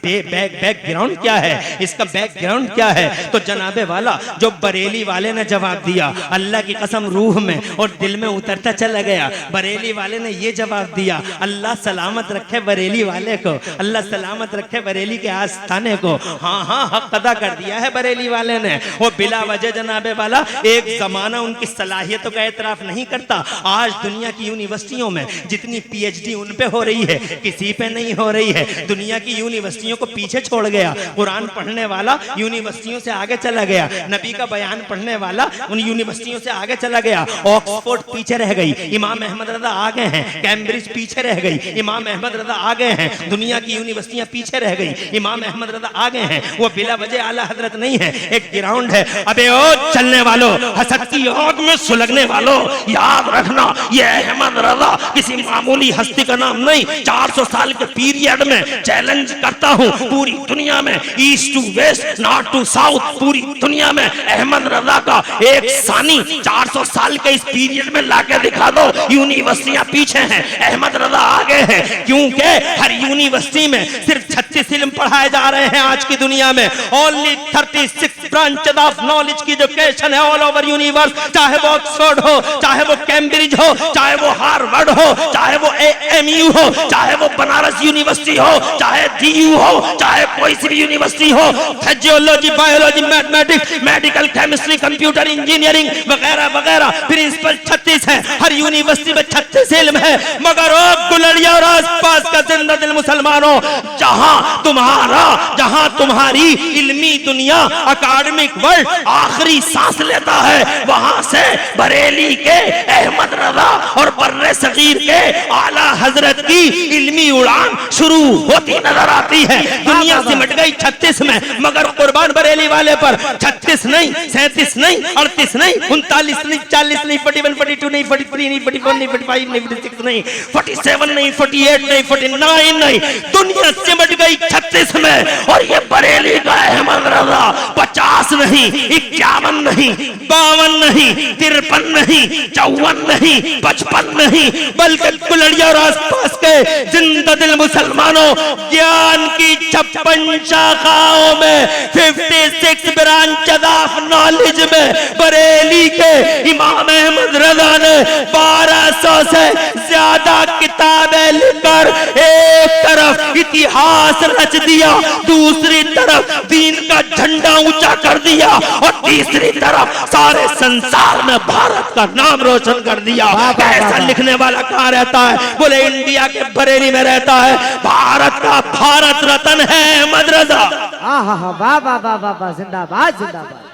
बैकग्राउंड क्या है, इसका बैकग्राउंड क्या है? तो जनाबे वाला जो बरेली वाले ने जवाब दिया, अल्लाह की कसम रूह में और दिल में उतरता चला गया। बरेली वाले ने ये जवाब दिया, अल्लाह सलामत रखे बरेली वाले को, अल्लाह सलामत रखे बरेली के आस्थाने को। हाँ हाँ हक अदा कर दिया है बरेली वाले ने। वो बिला वजह जनाबे वाला एक जमाना उनकी सलाहियतों का एतराफ नहीं करता। आज दुनिया की यूनिवर्सिटियों में जितनी पीएचडी उन पे हो रही है किसी पे नहीं हो रही है। दुनिया की यूनिवर्सिटियों को पीछे छोड़ गया। कुरान पढ़ने वाला यूनिवर्सिटियों से आगे चला गया, नबी का बयान पढ़ने वाला उन यूनिवर्सिटियों से आगे चला गया। ऑक्सफोर्ड पीछे रह गई, इमाम अहमद रजा आगे हैं। कैम्ब्रिज पीछे रह गई, इमाम अहमद रजा आगे हैं। दुनिया की यूनिवर्सिटियां पीछे रह गई, इमाम अहमद रजा आगे हैं। वो बिला वजह आला हजरत नहीं है, एक ग्राउंड है। अबे ओ चलने वालों, हसद की आग में सुलगने वालों, याद रखना ये अहमद रजा किसी मामूली हस्ती का नाम नहीं। 400 साल के पीरियड में चैलेंज करता हूं पूरी दुनिया में, east to west, north to south, पूरी दुनिया में अहमद रजा का एक सानी 400 साल के इस पीरियड में लाके दिखा दो। यूनिवर्सिटियां पीछे हैं, अहमद रजा आगे हैं, क्योंकि हर यूनिवर्सिटी में सिर्फ 36 इल्म पढ़ाए जा रहे हैं आज की दुनिया में। ओनली 36 ब्रांचेस ऑफ नॉलेज की एजुकेशन है ऑल ओवर यूनिवर्स। चाहे वो ऑक्सफोर्ड हो, चाहे वो कैम्ब्रिज हो, चाहे वो हार्वर्ड हो, चाहे वो एएमयू हो, चाहे वो बनारस यूनिवर्सिटी हो, चाहे डीयू हो, चाहे कोई सी भी यूनिवर्सिटी हो। Geology, biology, mathematics, medical, chemistry, computer engineering वगैरह वगैरह प्रिंसिपल 36 है। हर यूनिवर्सिटी में 36 इल्म है। मगर ओ गुलड़िया और आसपास का जिंदा दिल मुसलमानों, जहां जहां तुम्हारा, जहां तुम्हारी इल्मी दुनिया, अकाडमिक वर्ल्ड आखिरी सांस लेता है, वहां से बरेली के अहमद रजा और बर्रे सगीर के आला हजरत की इल्मी उड़ान शुरू होती नजर आती है। दुनिया सिमट गई 36 में, मगर कुर्बान बरेली वाले पर 36 नहीं, 37 नहीं, 38 नहीं, 39 नहीं, 40 नहीं, 41, 42 नहीं, 43 नहीं, 44 नहीं, 45 नहीं, 46 नहीं, 47 नहीं, 48 नहीं, 49 नहीं, दुनिया सिमट गई 36 में। और ये बरेली का अहमद रजा 50 नहीं, 51 नहीं, 52 नहीं, 53 नहीं, 54 नहीं, 55 नहीं, बल्कि कुलड़िया और आसपास के जिंदा दिल मुसलमानों, ज्ञान की 56 शाखाओं में 56 ब्रांच ऑफ नॉलेज में बरेली के इमाम अहमद रजा ने 1200 से ज्यादा किताबें लिखकर एक तरफ इतिहास रच दिया, दूसरी तरफ दीन का झंडा ऊंचा कर दिया, और तीसरी तरफ सारे संसार में भारत का नाम रोशन कर दिया। ऐसा लिखने वाला कहाँ रहता है? बोले इंडिया के बरेली में रहता है। भारत का भारत रत्न है अहमद रजा। वाह वाह वाह वाह वाह, जिंदाबाद जिंदाबाद,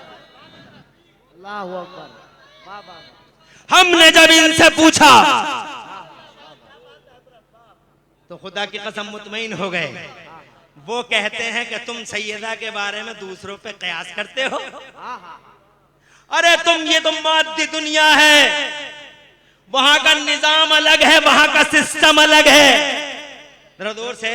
अल्लाहू अकबर, वाह वाह। हमने जब इनसे पूछा तो खुदा की कसम मुतमईन हो गए। वो कहते हैं कि तुम सैयदा के बारे में दूसरों पे कयास करते हो। अरे तुम, ये तो मादी दुनिया है, वहां का निजाम अलग है, वहां का सिस्टम अलग है। जरा दूर से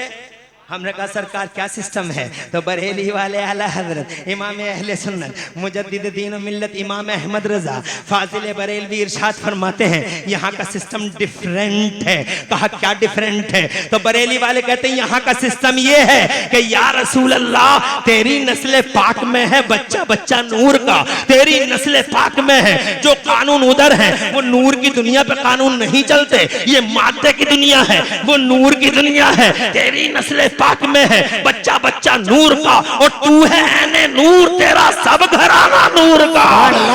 हमने कहा सरकार क्या सिस्टम है? तो बरेली वाले आला हजरत इमाम अहले सुन्नत मुजद्दिद दीन व मिल्लत इमाम अहमद रजा फाजिल बरेलवी इरशाद फरमाते हैं यहाँ का सिस्टम डिफरेंट है। कहा क्या डिफरेंट है? तो बरेली वाले कहते हैं यहाँ का सिस्टम ये है कि या रसूल अल्लाह, तेरी नस्ल पाक में है बच्चा बच्चा नूर का, तेरी नस्ल पाक में है जो कानून उधर है वो नूर की दुनिया पे कानून नहीं चलते, ये मादे की दुनिया है, वो नूर की दुनिया है। तेरी नस्ल पाक में है बच्चा बच्चा नूर का, और तू है ऐने नूर, तेरा सब घराना नूर का।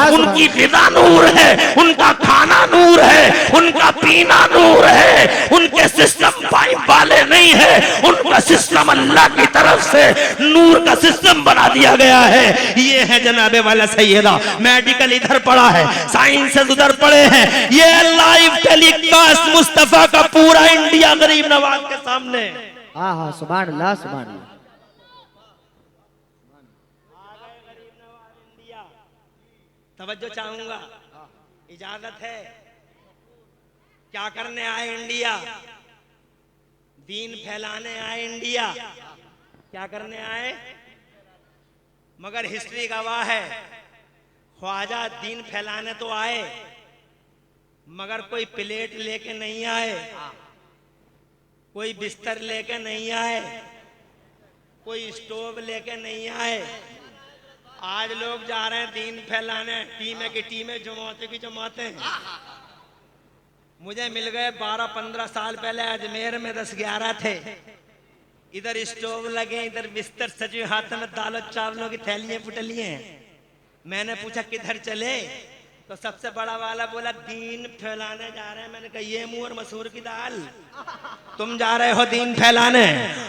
उनकी ग़िज़ा नूर है, उनका खाना नूर है, उनका पीना नूर है, उनके सिस्टम पाइप वाले नहीं है, उनका सिस्टम अल्लाह की तरफ से नूर का सिस्टम बना दिया गया है। ये है जनाबे वाला सैयदा। मेडिकल इधर पड़ा है, साइंसेस उधर पड़े हैं, ये लाइव टेलीकास्ट मुस्तफा का पूरा इंडिया गरीब नवाज के सामने। सुभान अल्लाह सुभान अल्लाह। तवज्जो चाहूंगा, इजाजत है? क्या करने आए इंडिया? दीन फैलाने आए इंडिया। क्या करने आए? मगर हिस्ट्री गवाह है, ख्वाजा दीन फैलाने तो आए, मगर कोई प्लेट लेके नहीं आए, कोई बिस्तर लेके नहीं आए, कोई स्टोव लेके नहीं आए। आज लोग जा रहे हैं दीन फैलाने, टीमें की टीमें, जमातें की जमातें। मुझे मिल गए 12-15 साल पहले अजमेर में 10-11 थे। इधर स्टोव लगे, इधर बिस्तर सजे, हाथ में दालों चावलों की थैलियां पुटलियां हैं। मैंने पूछा किधर चले? तो सबसे बड़ा वाला बोला दीन फैलाने जा रहे हैं। मैंने कहा ये मुंह और मसूर की दाल, तुम जा रहे हो दीन फैलाने?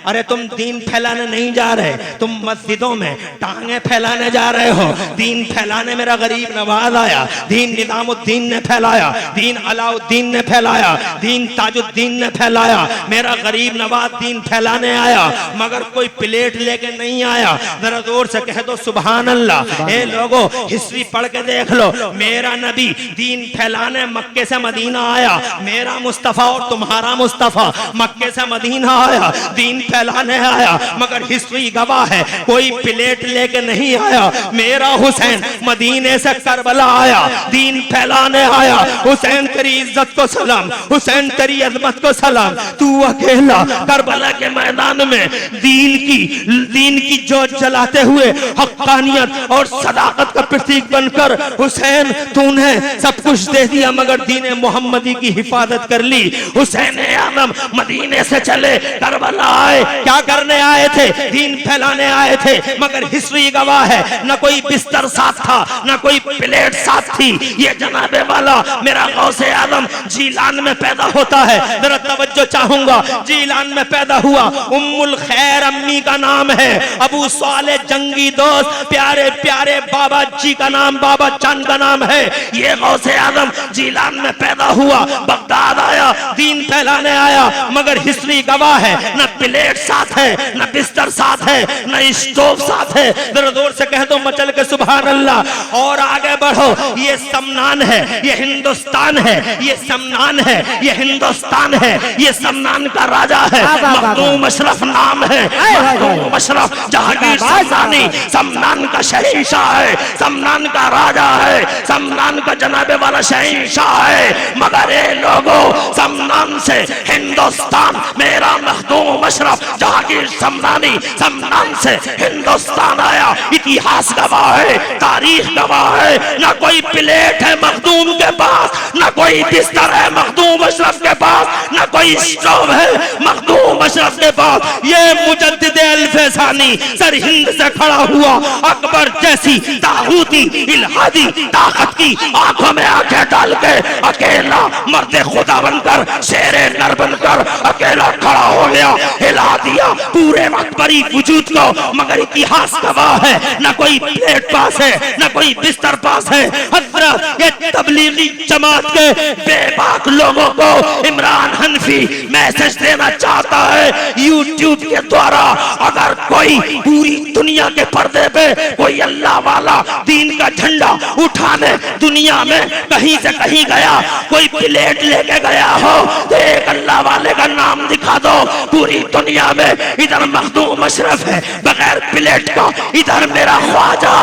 अरे तुम दीन फैलाने नहीं जा रहे, तुम मस्जिदों में टांगे फैलाने जा रहे हो। दीन फैलाने मेरा गरीब नवाज आया, दीन निजामुद्दीन ने फैलाया, दीन अलाउद्दीन ने फैलाया, दीन ताजुद्दीन ने फैलाया, मेरा गरीब नवाज दीन फैलाने आया, मगर कोई प्लेट लेके नहीं आया। जरा जोर से कह दो सुभान अल्लाह। ए लोगो, हिस्ट्री पढ़ के देख लो, मेरा नबी दीन फैलाने मक्के से मदीना आया, मेरा मुस्तफा और तुम्हारा मुस्तफा मक्के से मदीना आया, दीन फैलाने आया, मगर हिस्ट्री गवाह है कोई प्लेट लेके नहीं आया। मेरा हुसैन मदीने से करबला आया, दीन फैलाने आया। हुसैन तेरी इज्जत को सलाम, हुसैन तेरी अजमत को सलाम। तू अकेला करबला के मैदान में दीन की जोत जलाते हुए हक्कानियत और सदाकत का प्रतीक बनकर हुसैन तूने सब कुछ दे दिया मगर दीन मोहम्मदी की हिफाजत कर ली। हुसैन आदम मदीने से चले करबला आए, क्या करने आए थे? दीन फैलाने आए थे, मगर हिस्ट्री गवाह है न कोई बिस्तर साथ था न कोई प्लेट साथ थी। ये जनाबे वाला मेरा गौसे आदम जीलान में पैदा होता है। जरा तवज्जो चाहूंगा, जीलान में पैदा हुआ, उम्मुल खैर अम्मी का नाम है, अबू साले जंगी दोस्त प्यारे प्यारे बाबा जी का नाम, बाबा चांद का नाम है। ये गौसे आदम जीलान में पैदा हुआ, बगदाद आया, दीन फैलाने आया, मगर हिस्ट्री गवाह है न प्लेट साथ है न बिस्तर साथ है न स्टोव साथ है। जरा जोर से कह दो मचल के सुभान अल्लाह। और आगे बढ़ो, ये समनान है, ये हिंदुस्तान है, ये समनान है, ये हिंदुस्तान है, ये समनान का राजा है, मखदूम अशरफ नाम है, मखदूम अशरफ जहांगीर समनानी समनान का शहंशाह है, समनान का राजा है, समनान का जनाबे वाला शहंशाह है। मगर ये लोगों समनान से हिंदुस्तान, मेरा मखदूम अशरफ जहांगीर समनानी समनान से हिंदुस्तान आया। इतिहास गवाह है, तारीख गवाह है, न कोई प्लेट है मखदूम के पास, न कोई बिस्तर है मखदूम अशरफ के पास, न कोई स्टोव है मखदूम अशरफ के पास। ये मुजद्दिद अल-फैसानी सर हिंद से खड़ा हुआ, अकबर जैसी तागूती इल्हादी ताकत की आंखों में आंखें डाल के अकेला मर्द खुदा बनकर, शेरे नर बनकर अकेला खड़ा हो गया, हिला दिया पूरे अकबरी वजूद को। मगर इतिहास गवाह है न कोई प्लेट पास है न कोई बिस्तर पास है। हजरत ये तबलीगी जमात के बेबाक लोगों को इमरान हनफी मैसेज देना चाहता है यूट्यूब के द्वारा। अगर कोई पूरी दुनिया के पर्दे पे कोई अल्लाह वाला दीन का झंडा उठाने दुनिया में कहीं से कहीं गया, कोई प्लेट लेके गया हो तो एक अल्लाह वाले का नाम दिखा दो पूरी दुनिया में। इधर मखदूम अशरफ है बगैर प्लेट का, इधर मेरा ख्वाजा।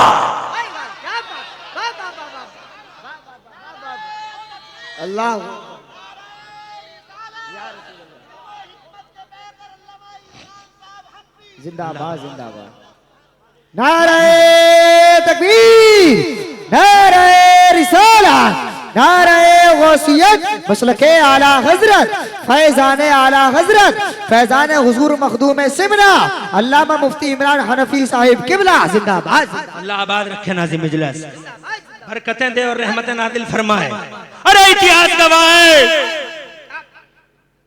अल्लाह जिंदाबाद जिंदाबाद। नारे तकबीर, नारे रिसालत, नारे गौसियत, मसलके आला हजरत, फैजाने आला हजरत, फैजाने हुजूर मखदूम सिमना अल्लामा मुफ्ती इमरान हनफी साहिब किबला जिंदाबाद। अल्लाह आबाद रखे नाज़िम इजलास, बरकतें दे और रहमतें नादिल फरमाए। अरे इतिहास गवाह है,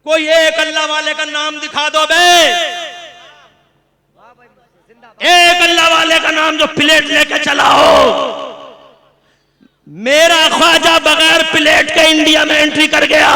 कोई एक अल्लाह वाले का नाम दिखा दो बे, एक अल्लाह वाले का नाम जो प्लेट लेके चला हो। मेरा ख्वाजा बगैर प्लेट के इंडिया में एंट्री कर गया।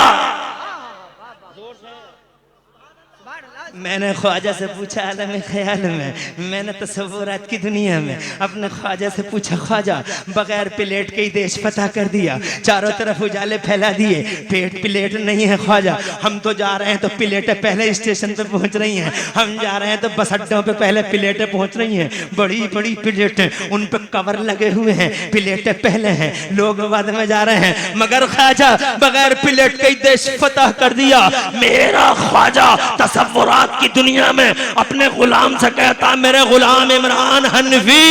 मैंने ख्वाजा से पूछा आलम ख्याल में, मैंने तसव्वुरात की दुनिया में अपने ख्वाजा से पूछा, ख्वाजा बगैर प्लेट के ही देश फतह कर दिया, चारों तरफ उजाले फैला दिए, पेट प्लेट नहीं है ख्वाजा। हम तो जा रहे हैं तो प्लेटें पहले स्टेशन पे पहुंच रही हैं, हम जा रहे हैं तो बस अड्डों पे पहले प्लेटें पहुंच रही हैं, बड़ी बड़ी प्लेटें, उन पे कवर लगे हुए हैं, प्लेटें पहले हैं, लोग बाद में जा रहे हैं। मगर ख्वाजा बगैर प्लेट के ही देश फतह कर दिया। मेरा ख्वाजा तसव्वुरात की दुनिया में अपने गुलाम से कहता, मेरे गुलाम इमरान हनफी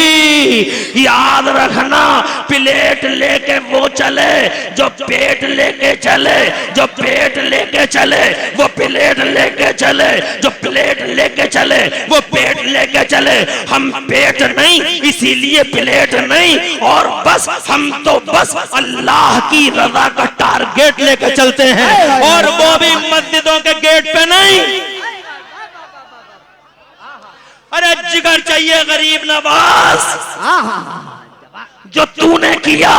याद रखना, प्लेट लेके वो चले जो पेट लेके चले, जो पेट लेके चले वो प्लेट लेके चले, जो प्लेट लेके चले वो पेट लेके चले। हम पेट नहीं इसीलिए प्लेट नहीं, और बस हम तो बस अल्लाह की रजा का टारगेट लेके चलते हैं, और वो भी मस्जिदों के गेट पे नहीं। अरे जिगर चाहिए गरीब नवाज, जो तूने किया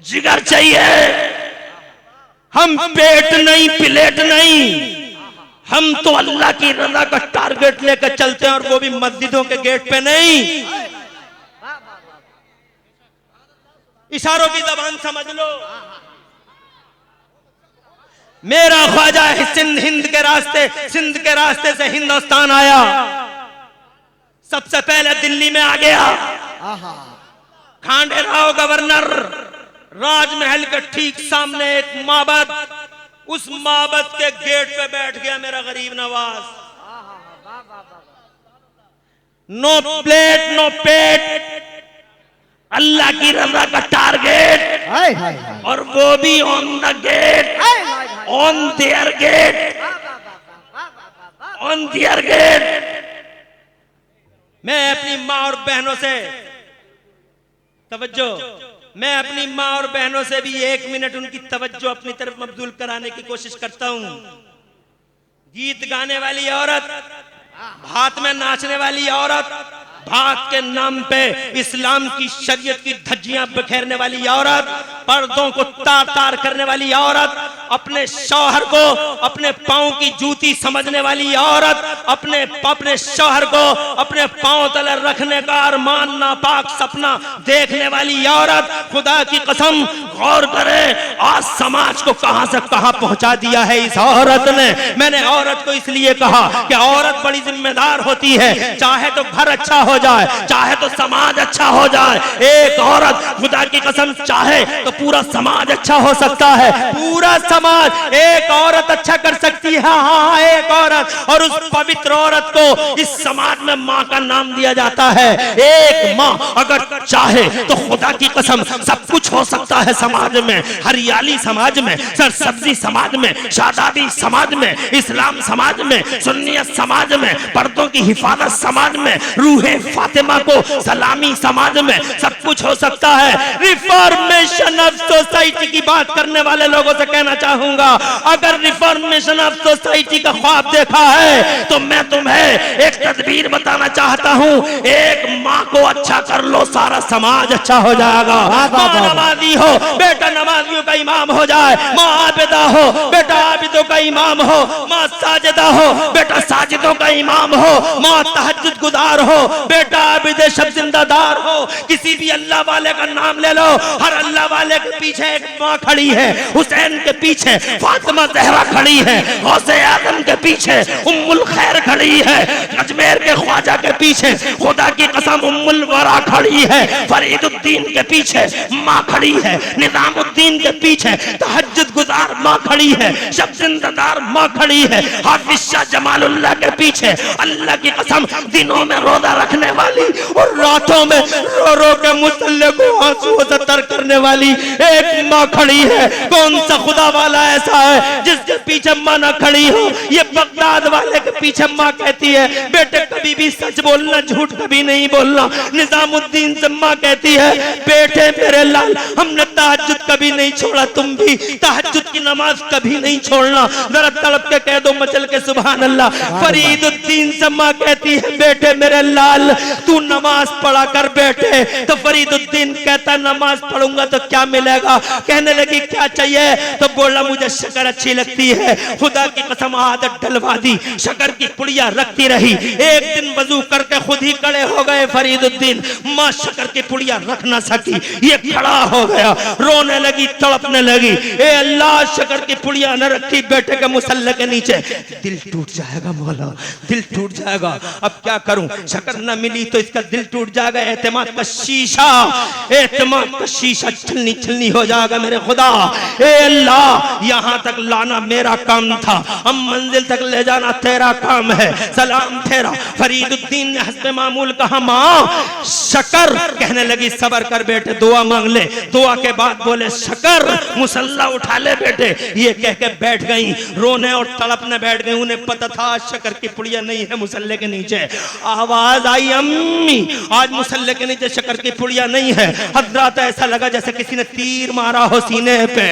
जिगर चाहिए। हम पेट नहीं प्लेट नहीं, हम तो अल्लाह की रजा का टारगेट लेकर चलते हैं, और वो भी मस्जिदों के गेट पे नहीं। इशारों की जबान समझ लो। मेरा ख्वाजा सिंध सिंध के रास्ते से हिंदुस्तान आया, सबसे पहले दिल्ली में आ गया। खांडे राव गवर्नर, राजमहल के ठीक सामने एक माबद, उस माबद के गेट पे बैठ गया मेरा गरीब नवाज। नो प्लेट नो पेट, अल्लाह की रजा का टारगेट, हाय हाय हाय और वो भी on the gate, on their gate, on their gate. मैं अपनी माँ और बहनों से तवज्जो, मैं अपनी माँ और बहनों से भी 1 मिनट उनकी तवज्जो अपनी तरफ मबजूल कराने की कोशिश करता हूं। गीत गाने वाली औरत, हाथ में नाचने वाली औरत, भात के नाम पे इस्लाम की शरीयत की धज्जियां बिखेरने वाली औरत, पर्दों को तार तार करने वाली औरत, अपने शौहर को अपने पांव की जूती समझने वाली औरत, अपने शौहर को अपने पांव तले रखने का अरमान नापाक सपना देखने वाली औरत, खुदा की कसम गौर करे आज समाज को कहां से कहां पहुंचा दिया है इस औरत ने। मैंने औरत को इसलिए कहा कि औरत बड़ी जिम्मेदार होती है, चाहे तो घर अच्छा हो जाए, चाहे तो समाज अच्छा हो जाए। एक औरत खुदा की कसम चाहे तो पूरा समाज अच्छा हो सकता है, पूरा समाज एक औरत अच्छा कर सकती है। हाँ, एक औरत, और उस पवित्र औरत को इस समाज में माँ का नाम दिया जाता है। एक माँ अगर चाहे तो खुदा की कसम सब कुछ हो सकता है समाज में। हरियाली समाज में, सरसब्जी समाज में, शादाबी समाज में, इस्लाम समाज में, सुन्नियत समाज में, पर्दों की हिफाजत समाज में, रूहे फातिमा को सलामी समाज में, सब कुछ हो सकता है। रिफॉर्मेशन ऑफ सोसाइटी की बात करने वाले लोगों से कहना चाहूंगा, अगर रिफॉर्मेशन ऑफ सोसाइटी का ख्वाब देखा है तो मैं तुम्हें एक तदबीर बताना चाहता हूं। एक माँ को अच्छा कर लो, सारा समाज अच्छा हो जाएगा। माँ नमाजी हो, बेटा नमाजियों का इमाम हो जाए। माँ आबिदा हो, बेटा आबिदों का इमाम हो। माँ साजिदा हो, बेटा साजिदों का इमाम हो। माँ तहज्जुद गुजार हो, बेटा आबिद शब जिंदादार हो। किसी भी अल्लाह वाले का नाम ले लो, हर अल्लाह वाले के पीछे एक माँ खड़ी है। हुसैन के पीछे फातिमा ज़हरा खड़ी है, गौसे आज़म के पीछे उम्मुल खैर खड़ी है, अजमेर के ख्वाजा के पीछे खुदा की कसम उम्मुल वरा खड़ी है, फरीदुद्दीन के पीछे माँ खड़ी है, निजामुद्दीन के पीछे तहज्जुद गुजार माँ खड़ी है, शब जिंदादार माँ खड़ी है, हाफिज शाह जमालुल्लाह के पीछे अल्लाह की कसम दिनों में रोजा रखने वाली और रातों में रो रो के मुसल्ले को आंसुओं से तर करने वाली एक माँ खड़ी है। कौन सा खुदा वाला ऐसा है जिसके पीछे माँ न खड़ी हो? ये बगदाद वाले के पीछे माँ कहती है, बेटे कभी भी सच बोलना, झूठ कभी नहीं बोलना। निजामुद्दीन से माँ कहती है, बेटे मेरे लाल हमने तहज्जुद कभी नहीं छोड़ा, तुम भी तहज्जुद की नमाज कभी नहीं छोड़ना। जरा तड़प के कह दो मचल के सुभान अल्लाह। फरीदुद्दीन से माँ कहती है, बेटे मेरे लाल तू नमाज पढ़ा कर बेटे। तो फरीदुद्दीन कहता नमाज पढ़ूंगा तो क्या मिलेगा? कहने लगी क्या चाहिए? तो बोला मुझे शक्कर अच्छी लगती है। खुदा की कसम आदत डलवा दी, शक्कर की पुड़िया रखती रही। एक दिन वजू करके खुद ही खड़े हो गए फरीदुद्दीन, माँ शक्कर की पुड़िया रख ना सकी, ये खड़ा हो गया, रोने लगी, तड़पने लगी। ए अल्लाह शक्कर की पुड़िया न रखी बेटे के मुसल्ले के नीचे, दिल टूट जाएगा मौला, दिल टूट जाएगा। अब क्या करूं? शक्कर न मिली तो इसका दिल टूट जाएगा। एतमाद का शीशा, एतमाद का शीशा छलनी छलनी हो जाएगा मेरे खुदा। ए अल्लाह यहाँ तक लाना मेरा काम था, हम मंजिल तक ले जाना तेरा काम है। सलाम फेरा। फरीदुद्दीन ने हस्बे मामूल कहा, माँ शक्कर। कहने लगी सबर कर बेटे, दुआ मांग ले। दुआ के बाद बोले शक्कर मुसल्ला उठा ले बेटे। ये कह के बैठ गई, रोने और तड़पने बैठ गई। उन्हें पता था शक्कर की पुड़िया नहीं है मुसल्ले के नीचे। आवाज आई, अम्मी आज मुसल्ले के नीचे शक्कर की पुड़िया नहीं है। हजरत ऐसा लगा जैसे किसी ने तीर मारा हो सीने पे।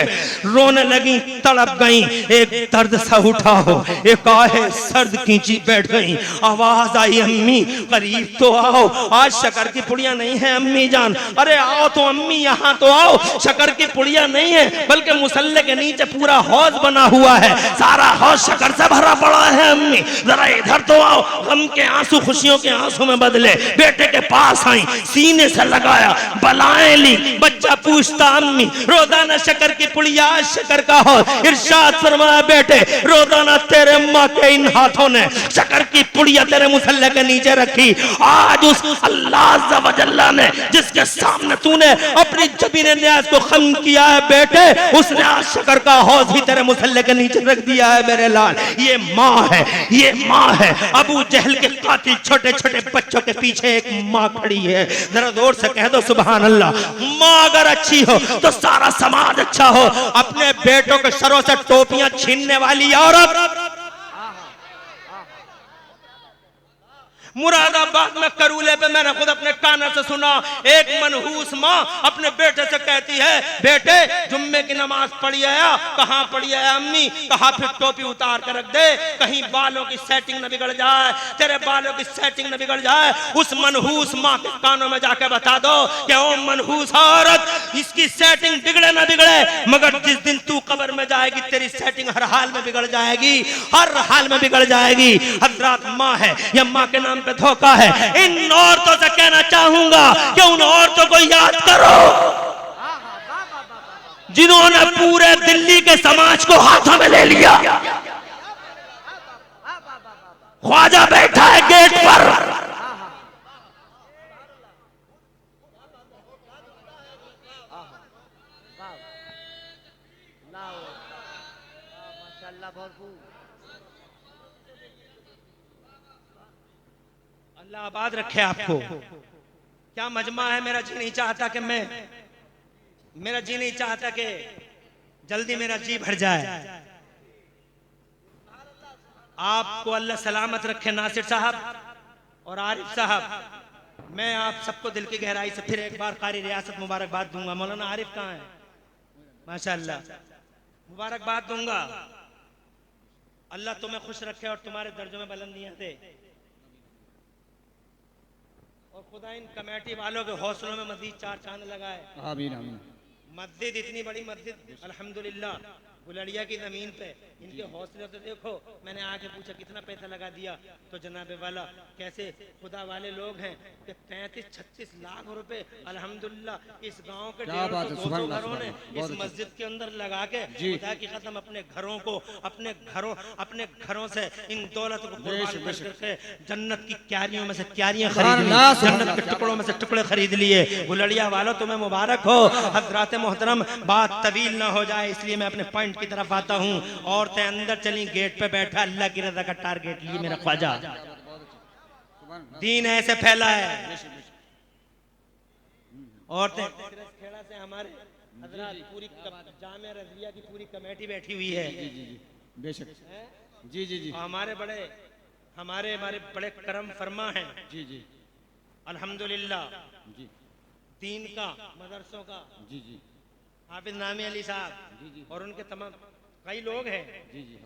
रोने लगी, तड़प गई, एक दर्द सा उठा हो, एक आहे सर्द खींची बैठ गई। आवाज आई, अम्मी करीब तो आओ, आज शक्कर की पुड़िया नहीं है अम्मी जान। अरे आओ तो अम्मी, यहाँ तो आओ। शक्कर की पुड़िया नहीं है बल्कि मुसल्ले के नीचे पूरा हौज बना हुआ है, सारा हौज शक्कर से भरा पड़ा है अम्मी, जरा इधर तो आओ। गम के आंसू खुशियों के आंसू में बदले। बेटे के पास आई, सीने से लगाया, बलाएं ली। बच्चा पूछता, अम्मी रोजाना शक्कर की पुड़िया, शक्कर का हो। इरशाद फरमाया, बेटे रोजाना तेरे माँ के इन हाथों ने शक्कर की पुड़िया तेरे मुसल्ले के नीचे रखी। आज उस अल्लाह जल्ला ने जिसके सामने तूने अपनी जबीन न्याज को खम किया है बेटे, उसने आज शकर का हौज ही तेरे मुसल्ले के नीचे रख दिया है मेरे लाल। ये माँ है, ये माँ है। अबू जहल के कातिल छोटे छोटे बच्चों के पीछे एक माँ खड़ी है। जरा जोर से कह दो सुभान अल्लाह। माँ अगर अच्छी हो तो सारा समाज अच्छा हो। अपने बेटों के सरों से टोपियां छीनने वाली औरत मुरादाबाद में करूले पे मैंने खुद अपने कानों से सुना, एक मनहूस माँ अपने बेटे से कहती है, बेटे जुम्मे की नमाज पढ़ी आया? कहाँ पढ़ी आया अम्मी? कहा फिर टोपी उतार कर रख दे, कहीं बालों की सेटिंग न बिगड़ जाए, तेरे बालों की सेटिंग न बिगड़ जाए। उस मनहूस माँ के कानों में जाके बता दो कि ओ मनहूस औरत, इसकी सेटिंग बिगड़े ना बिगड़े, मगर जिस दिन तू कब्र में जाएगी तेरी सेटिंग हर हाल में बिगड़ जाएगी, हर हाल में बिगड़ जाएगी। हजरात माँ है या माँ के नाम पे धोखा है। इन औरतों से कहना चाहूंगा कि उन औरतों को याद करो जिन्होंने पूरे दिल्ली के समाज को हाथों में ले लिया। ख्वाजा बैठा है गेट पर, अल्लाह आबाद रखे आपको। क्या मजमा है। मेरा जी नहीं चाहता कि मेरा जी नहीं चाहता कि जल्दी मेरा जी भर जाए। आपको अल्लाह सलामत रखे नासिर साहब और आरिफ साहब। मैं आप सबको दिल की गहराई से फिर एक बार कारी रियासत मुबारकबाद दूंगा। मौलाना आरिफ कहाँ है? माशाअल्लाह, मुबारकबाद दूंगा। अल्लाह तुम्हें खुश रखे और तुम्हारे दर्जों में बुलंदियां दे, और खुदा इन कमेटी वालों के हौसलों में मजीद चार चांद लगाए। आमीन आमीन। मस्जिद इतनी बड़ी मस्जिद अल्हम्दुलिल्लाह गुलड़िया की जमीन पे, इनके हौसले तो देखो। मैंने आके पूछा कितना पैसा लगा दिया, तो जनाबे वाला कैसे खुदा वाले लोग हैं कि 35-36 लाख रुपए अल्हम्दुलिल्लाह इस गांव के 150-200 घरों ने इस मस्जिद के अंदर लगा के खुदा की कसम अपने घरों को अपने घरों से इन दौलत को कुर्बान करके जन्नत की क्यारियों में से क्यारियां खरीद ली, जन्नत के टुकड़ों में से टुकड़े खरीद लिए। गुलड़िया वालों तुम्हें मुबारक हो। हजरात मोहतरम, बात तवील ना हो जाए इसलिए मैं अपने पॉइंट की तरफ आता हूँ। औरतें अंदर चली, गेट पे बैठा अल्लाह की रजा का टारगेट लिए मेरा ख्वाजा। दीन ऐसे फैला है। औरतें खेड़ा से हमारे हजरात पूरी जामिया रज़िया की पूरी कमेटी बैठी हुई है। बेशक जी जी जी। हमारे बड़े करम फरमा हैं जी जी अल्हम्दुलिल्लाह। जी दीन का मदरसों का जी जी हाफिज नामी अली साहब और उनके तमाम कई लोग हैं जी जी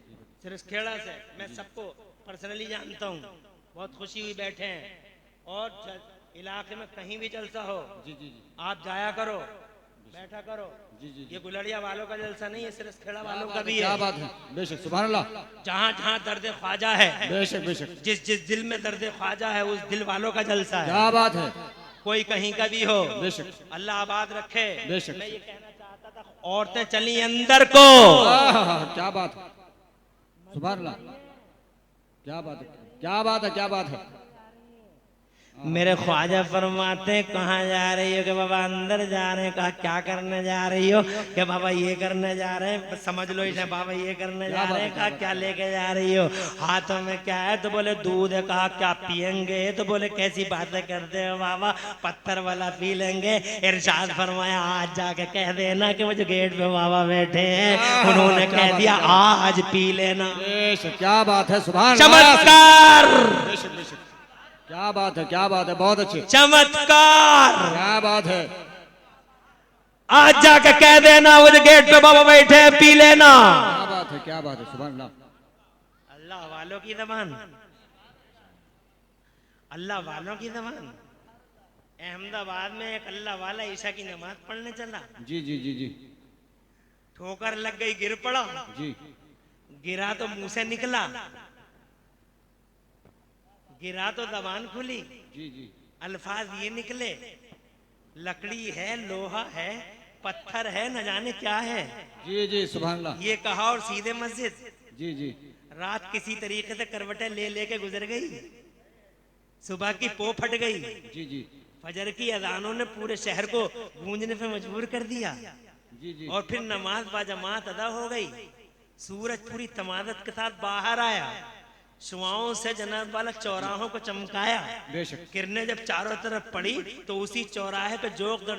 सिरसखेड़ा से। मैं सबको पर्सनली जानता हूँ, बहुत खुशी हुई बैठे हैं। और इलाके में कहीं भी जलसा हो जी जी आप जाया करो, बैठा करो। जी जी। ये गुलड़िया वालों का जलसा नहीं है, सिरसखेड़ा वालों का भी क्या है। बात है। बेशक सुभान अल्लाह। जहाँ जहाँ दर्द ख्वाजा है, बेशक बेशक। जिस दिल में दर्द ख्वाजा है उस दिल वालों का जलसा है। क्या बात है। कोई कहीं का भी हो, बेशक। अल्लाह आबाद रखे। बेशक। मैं ये कहना चाहता था, औरतें चली अंदर को। क्या बात है। सुभान अल्लाह। क्या बात है, क्या बात है, क्या बात है। मेरे ख्वाजा फरमाते कहाँ जा रही हो? कि बाबा अंदर जा रहे हैं। कहा क्या करने जा रही हो? कि बाबा ये करने जा रहे हैं। समझ लो इसे, बाबा ये करने जा रहे हैं। कहा क्या लेके जा रही हो? हाथों में क्या है? तो बोले दूध है। कहा क्या पियेंगे? तो बोले कैसी बातें करते हो बाबा, पत्थर वाला पी लेंगे। इरशाद फरमाया आज जाके कह देना कि वो जो गेट पे बाबा बैठे हैं उन्होंने कह दिया आज पी लेना। क्या बात है। सुभान चमत्कार। क्या बात है, क्या बात है। बहुत अच्छे। चमत्कार। क्या बात है। आज जाके कह देना वो जो गेट पे बाबा बैठे हैं पी लेना। क्या बात है, क्या बात है। सुभान अल्लाह। अल्लाह वालों की ज़बान, अल्लाह वालों की ज़बान। अहमदाबाद में एक अल्लाह वाला ईशा की नमाज पढ़ने चला। जी जी जी जी। ठोकर लग गई, गिर पड़ा। जी। गिरा तो मुंह से निकला, गिरा तो जबान खुली। जी जी। अल्फाज ये निकले, लकड़ी है, लोहा है, पत्थर है, न जाने क्या है। जी जी। सुभान अल्लाह। ये कहा और सीधे मस्जिद। जी जी। रात किसी तरीके से करवटें ले लेके गुजर गई। सुबह की पो फट गई। जी जी। फजर की अजानों ने पूरे शहर को गूंजने पे मजबूर कर दिया। जी जी और फिर नमाज बाजमात अदा हो गई। सूरज पूरी तमादत के साथ बाहर आया, शुआओं से जनाब वाला चौराहों को चमकाया। बेशक किरणें जब चारों तरफ पड़ी तो उसी चौराहे पे जोक दर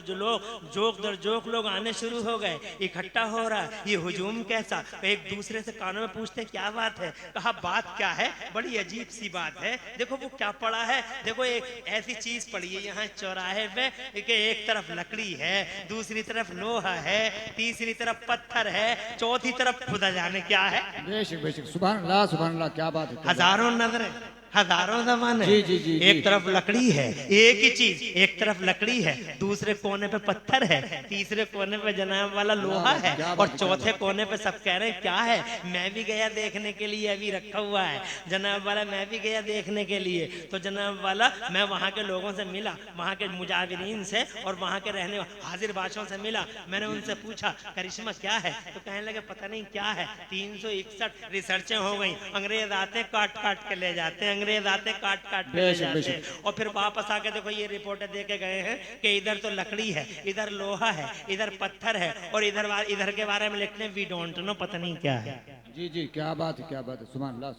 जोक लोग आने शुरू हो गए, इकट्ठा हो रहा है। ये हुजूम कैसा? एक दूसरे से कानों में पूछते क्या बात है? कहा बात क्या है? बड़ी अजीब सी बात है। देखो वो क्या पड़ा है, देखो एक ऐसी चीज पड़ी है यहाँ चौराहे पे कि एक तरफ लकड़ी है, दूसरी तरफ लोहा है, तीसरी तरफ पत्थर है, चौथी तरफ खुदा जाने क्या है। बेशक बेशक, सुभान अल्लाह, क्या बात है। हजारों नजरें, हजारों जमाने। जी, जी, जी, एक जी। तरफ लकड़ी है, एक ही चीज, एक तरफ लकड़ी है, दूसरे कोने पे पत्थर है, तीसरे कोने पे जनाब वाला लोहा है, क्या बात और है, चौथे कोने पे सब कह रहे हैं क्या है। मैं भी गया देखने के लिए, अभी रखा हुआ है जनाब वाला, मैं भी गया देखने के लिए। तो जनाब वाला मैं वहाँ के लोगों से मिला, वहाँ के मुजाविरीन से और वहाँ के रहने हाजिर बादशाहों से मिला। मैंने उनसे पूछा करिश्मा क्या है? तो कहने लगे पता नहीं क्या है। 361 रिसर्चें हो गई, अंग्रेज आते काट काट के ले जाते हैं, अंग्रेज आते काट काट के ले बेशक, जाते बेशक। हैं। और फिर वापस आके देखो ये रिपोर्टें दे के गए हैं कि इधर तो लकड़ी है, इधर लोहा है, इधर पत्थर है, और इधर के बारे में लिखते हैं वी डोंट नो, पता नहीं क्या है। जी जी, क्या बात है, क्या बात है, सुभान अल्लाह।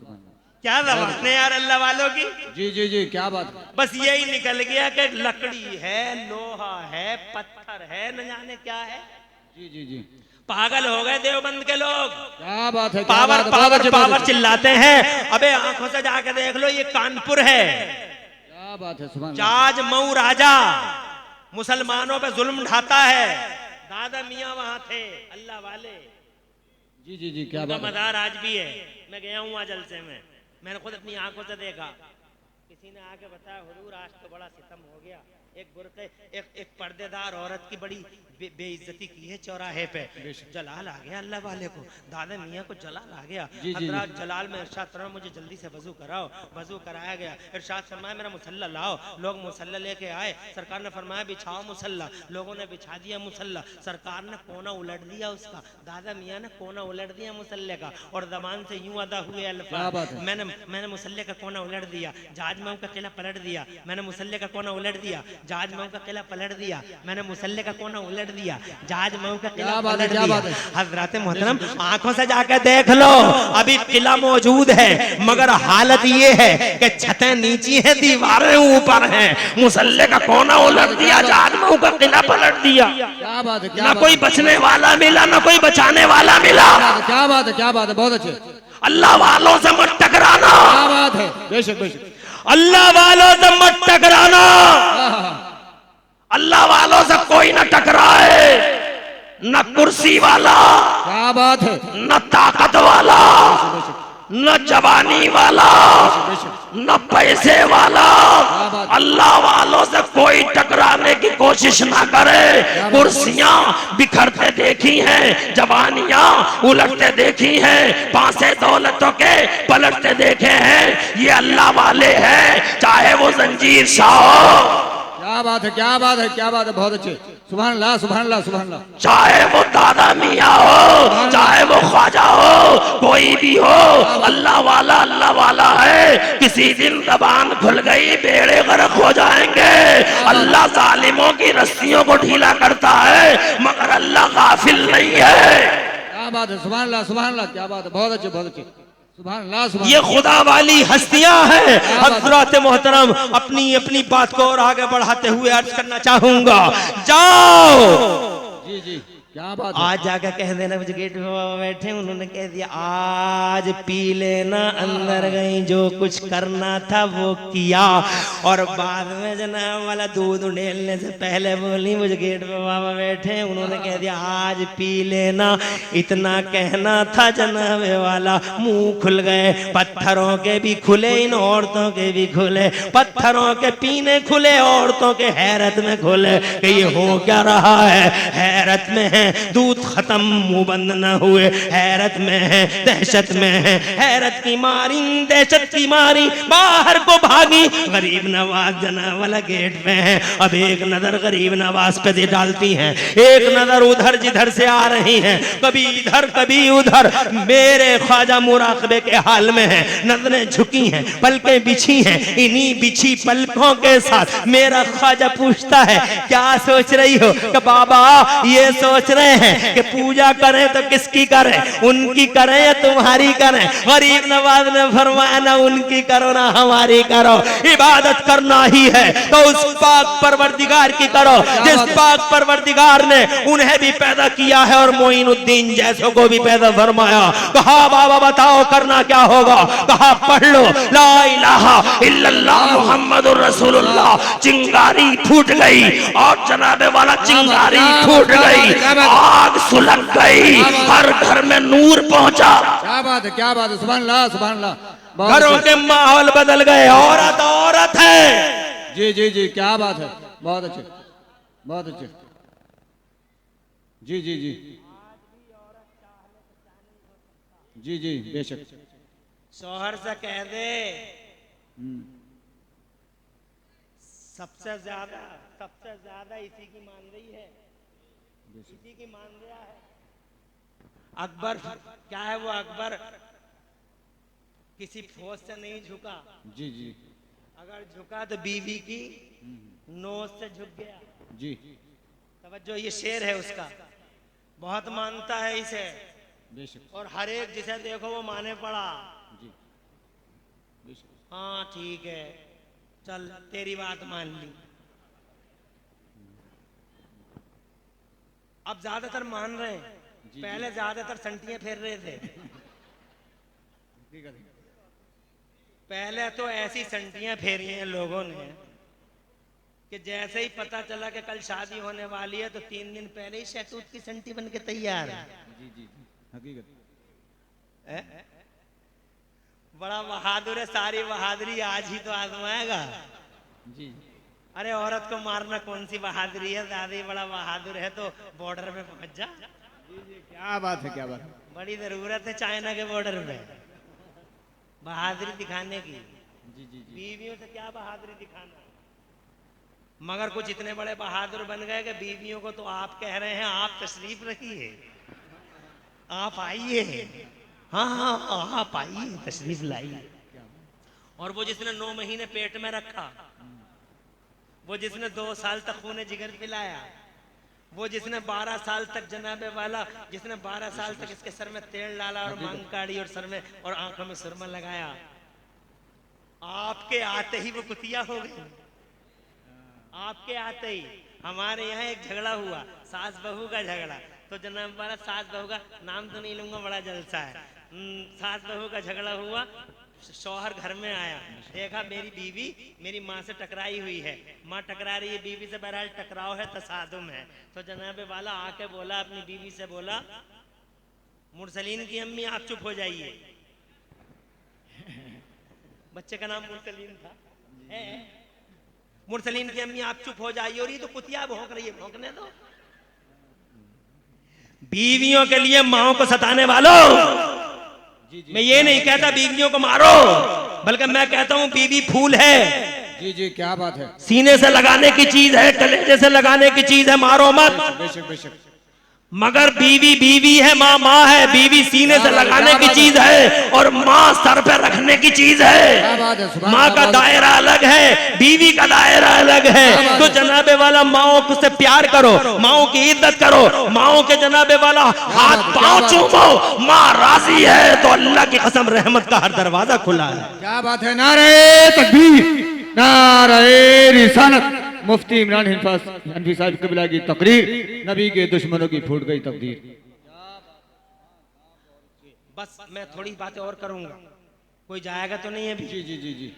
क्या जबान है यार अल्लाह वालों की। जी जी जी, क्या बात है। बस यही निकल गया कि लकड़ी है, लोहा है, पत्थर है, न जाने क्या है। जी जी जी, पागल हो गए देवबंद के लोग। क्या बात है, क्या पावर बात है, पावर बहुत अच्छी बात पावर है। चिल्लाते हैं। अबे आंखों से जाके देख लो, ये कानपुर है। क्या बात है, सुभान अल्लाह। जाज मऊ राजा मुसलमानों पे जुल्म ढाता है। दादा मियाँ वहां थे अल्लाह वाले। जी जी जी, क्या उनका बात है। मज़ार आज भी है। मैं गया हूँ वहाँ जलसे में, मैंने खुद अपनी आंखों से देखा। किसी ने आके बताया हुजूर आज तो बड़ा सितम हो गया, एक बुरके एक पर्देदार औरत की बड़ी बेइज्जती की है चौराहे पे। जलाल आ गया अल्लाह वाले को, दादा मियाँ को जलाल आ गया। जी, जी, हजरत जलाल में इरशाद फरमाया मुझे जल्दी से वजू कराओ। वजू कराया गया, इरशाद फरमाया मेरा मुसल्ला लाओ। लोग मुसल्ला लेके आए, सरकार ने फरमाया बिछाओ मुसल्ला। लोगों ने बिछा दिया मुसल्ला, सरकार ने कोना उलट दिया उसका। दादा मियाँ ने कोना उलट दिया मुसल्ले का, और जबान से यूं अदा हुए क्या अल्फाज, बात है। मैंने मुसल्ले का कोना उलट दिया, जहाज में का किला पलट दिया। मैंने मुसल्ले का कोना उलट दिया, जहाज में का किला पलट दिया। मैंने मुसल्ले का कोना उलट दिया, जहाज में का किला क्या बात है, पलट क्या दिया। बात है। हजरत मोहतरम आंखों से जाकर देख लो, अभी किला मौजूद है, मगर हालत ये है कि छतें नीची हैं, दीवारें ऊपर हैं। मुसल्ले का कोना उलट दिया, जहाज में का किला पलट दिया। क्या बात है, क्या ना बात कोई है। बचने वाला मिला, ना कोई बचाने वाला मिला। क्या बात है, क्या बात है, बहुत अच्छे। अल्लाह वालों से मत टकराना, क्या बात है, बेशक बेशक। अल्लाह वालों से मत टकराना। आहा, अल्लाह वालों से कोई न टकराए, न कुर्सी वाला, क्या बात है, न ताकत वाला, न जवानी वाला, बेशक। न पैसे वाला। बात। अल्लाह वालों से कोई टकराने की कोशिश ना करे। कुर्सियां बिखरते देखी हैं, जवानियां उलटते देखी हैं, पासे दौलतों के पलटते देखे हैं। ये अल्लाह वाले हैं, चाहे वो जंजीर शाह हो, क्या बात है, क्या बात है, क्या बात है, बहुत अच्छे। सुभान अल्लाह, सुभान अल्लाह, सुभान अल्लाह। चाहे वो दादा मियाँ हो, चाहे वो ख्वाजा हो, कोई भी हो, अल्लाह वाला है। किसी दिन जबान खुल गई बेड़े गर्क हो जाएंगे। अल्लाह जालिमों की रस्सियों को ढीला करता है, मगर अल्लाह गाफिल नहीं है। क्या बात है, सुभान अल्लाह, सुभान अल्लाह, क्या बात है, बहुत अच्छे, बहुत अच्छे। सुभान अल्लाह, सुभान ये खुदा वाली हस्तियां हैं। हजरत मोहतरम अपनी बात को और आगे बढ़ाते हुए अर्ज करना चाहूंगा, जाओ जी जी, क्या बात है। आज जाकर कह देना, मुझे गेट पे बाबा बैठे, उन्होंने कह दिया आज पी लेना, अंदर गई जो कुछ करना था वो किया। और बाद में जनाब वाला दूध उड़ेलने से पहले बोली, मुझे गेट पे बाबा बैठे, उन्होंने कह दिया आज पी लेना, इतना कहना था जनाब वाला, मुंह खुल गए। पत्थरों के भी खुले, इन औरतों के भी खुले, पत्थरों के पीने खुले, औरतों के हैरत में खुले कि ये हो क्या रहा है। हैरत में है हैं, दूध खत्म मुंह बंद न हुए, हैरत में है, दहशत में है, हैरत की मारी दहशत की मारी बाहर को भागी। गरीब नवाज जना वाला गेट पे है। अब एक नजर गरीब नवाज पे दे डालती है, एक नजर उधर जिधर से आ रही है, कभी इधर कभी उधर। मेरे ख्वाजा मुराकबे के हाल में है, नजरें झुकी हैं, पलकें बिछी हैं। इन्हीं बिछी पलकों के साथ मेरा ख्वाजा पूछता है, क्या सोच रही हो? कि बाबा ये सोच रहे हैं कि पूजा करें तो किसकी करें, उनकी करें या तुम्हारी करें? गरीब नवाज ने फरमाया, ना उनकी करो ना हमारी करो, इबादत करना ही है तो उस पाक परवरदिगार की करो जिस पाक परवरदिगार ने उन्हें भी पैदा किया है और मोइनुद्दीन जैसों को भी पैदा फरमाया। कहा बाबा बताओ करना क्या होगा? कहा पढ़ लो ला इलाहा इल्लल्लाह मुहम्मदुर रसूलुल्लाह। चिंगारी फूट गई और जनाबे वाला चिंगारी फूट गई, आग सुलग गई, हर घर में नूर पहुंचा। क्या बात है, क्या बात है, सुभान अल्लाह, सुभान अल्लाह। बहुत घरों अच्छे। के माहौल बदल गए, औरत औरत है। जी जी जी, क्या बात है, बहुत अच्छे, बहुत अच्छे। जी जी जी जी जी, बेशक। शौहर से कह दे सबसे ज्यादा इसी की मान रही है, इसी की मान रहा है। अकबर क्या है, वो अकबर किसी फौज से नहीं झुका। जी जी अगर झुका तो बीवी की नोज से झुक गया। जी, तवज्जो, ये शेर है उसका, बहुत मानता है इसे बेशक। और हर एक जिसे देखो वो माने पड़ा। जी बेशक। हाँ ठीक है, चल तेरी बात मान ली। अब ज्यादातर मान रहे हैं, पहले ज्यादातर संटियां फेर रहे थे। पहले तो ऐसी संटियां फेरी हैं लोगों ने कि जैसे ही पता चला कि कल शादी होने वाली है तो 3 दिन पहले ही शहतूत की संटी बन के तैयार है। जी जी जी, हकीकत। बड़ा बहादुर है, सारी बहादुरी आज ही तो आजमाएगा। जी अरे औरत को मारना कौन सी बहादुरी है, दादी बड़ा बहादुर है तो बॉर्डर पे पहुंच जा। जी जी, क्या बात है, क्या बात है। बड़ी जरूरत है चाइना के बॉर्डर पे बहादुरी दिखाने की। जी जी जी, बीवियों से क्या बहादुरी दिखाना, मगर कुछ इतने बड़े बहादुर बन गए कि बीवियों को तो आप कह रहे हैं आप तशरीफ रखिए, आप आइए, हाँ हाँ आप आइए, तशरीफ लाइए। और वो जिसने 9 महीने पेट में रखा, वो जिसने 2 साल तक खूने जिगर पिलाया, वो जिसने 12 साल तक जनाबे वाला, जिसने 12 साल तक इसके सर में तेल डाला और मांग काढ़ी और सर में और आंखों में सुरमा लगाया, आपके आते ही वो कुतिया हो गई। आपके आते ही हमारे यहाँ एक झगड़ा हुआ, सास बहू का झगड़ा। तो जनाब वाला सास बहू का नाम तो नहीं लूंगा, बड़ा जलसा है। सास बहू का झगड़ा हुआ, शौहर घर में आया, देखा मेरी बीवी मेरी माँ से टकराई हुई है, माँ टकरा रही है बीवी से, बहरहाल टकराव है, तसादुम है। तो जनाबे वाला आके बोला, अपनी बीवी से बोला, मुरसलीन की अम्मी आप चुप हो जाइए। बच्चे का नाम मुरसलीन था। मुरसलीन की अम्मी आप चुप हो जाइए, और ये तो कुतिया भौंक रही है, भौंकने दो। बीवियों के लिए माओ को सताने वालों, मैं ये नहीं कहता बीवियों को मारो, बल्कि मैं कहता हूं बीवी फूल है। जी जी, क्या बात है। सीने से लगाने की चीज है, कलेजे से लगाने की चीज है, मारो मत। बेशक बेशक। मगर बीवी बीवी है, माँ माँ है। बीवी सीने से लगाने की चीज है और माँ सर पे रखने की चीज है। माँ का दायरा अलग है, बीवी का दायरा अलग है। तो जनाबे वाला माओ से प्यार करो, माओ की इज्जत करो, माओ के जनाबे वाला हाथ पांव चूमो। माँ राजी है तो अल्लाह की कसम रहमत का हर दरवाजा खुला है। क्या बात है। नारे तकबीर, नारे रिसालत। मुफ्ती इमरान हनफी साहब कबिला की तकरीर, नबी के दुश्मनों की फूट गई तकदीर। बस मैं थोड़ी बातें और करूंगा, कोई जाएगा तो नहीं है अभी? जी जी जी जी,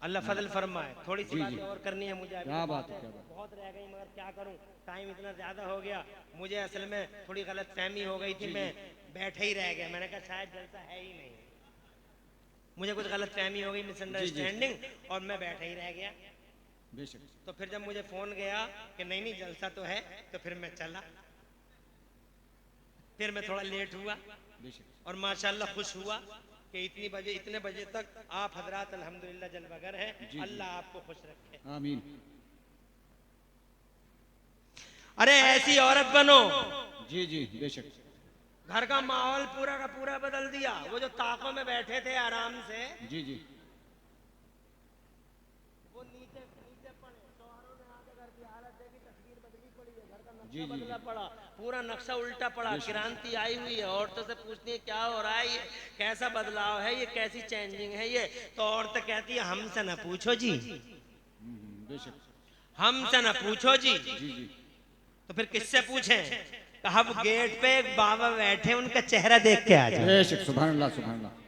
अल्लाह फजल फरमाए। थोड़ी सी बातें और करनी है मुझे। क्या बात है, क्या बात। बहुत रह गई मगर क्या करूं, टाइम इतना ज्यादा हो गया। मुझे असल में थोड़ी गलत फहमी हो गई थी, मैं बैठे ही रह गया। मैंने कहा शायद जलसा है ही नहीं, मुझे कुछ गलत फहमी हो गई, मिसअंडरस्टैंडिंग, और मैं बैठे ही रह गया। बेशक। तो फिर जब मुझे फोन गया कि नहीं नहीं जलसा तो है, तो फिर मैं चला। फिर मैं थोड़ा लेट हुआ और माशाल्लाह खुश हुआ कि इतने बजे तक आप हजरात अल्हम्दुलिल्लाह जलवागर है। अल्लाह आपको खुश रखे, आमीन। अरे ऐसी औरत बनो। जी जी बेशक। घर का माहौल पूरा का पूरा बदल दिया। वो जो ताकों में बैठे थे आराम से, जी जी वो नीचे पड़े, शौहरों ने आके घर की हालत देखी, तस्वीर बदली पड़ी है, घर का जी, नक्शा जी। बदला पड़ा, पूरा नक्शा उल्टा पड़ा, क्रांति आई हुई है। औरतों से पूछती है क्या हो रहा है, ये कैसा बदलाव है, ये कैसी चेंजिंग है ये। तो औरत कहती है हमसे न पूछो जी, बेशक। हमसे न पूछो जी। जी जी तो फिर किससे पूछें? कहा वो गेट पे एक बाबा बैठे, उनका चेहरा देख के आ जाओ। बेशक, सुभान अल्लाह सुभान अल्लाह।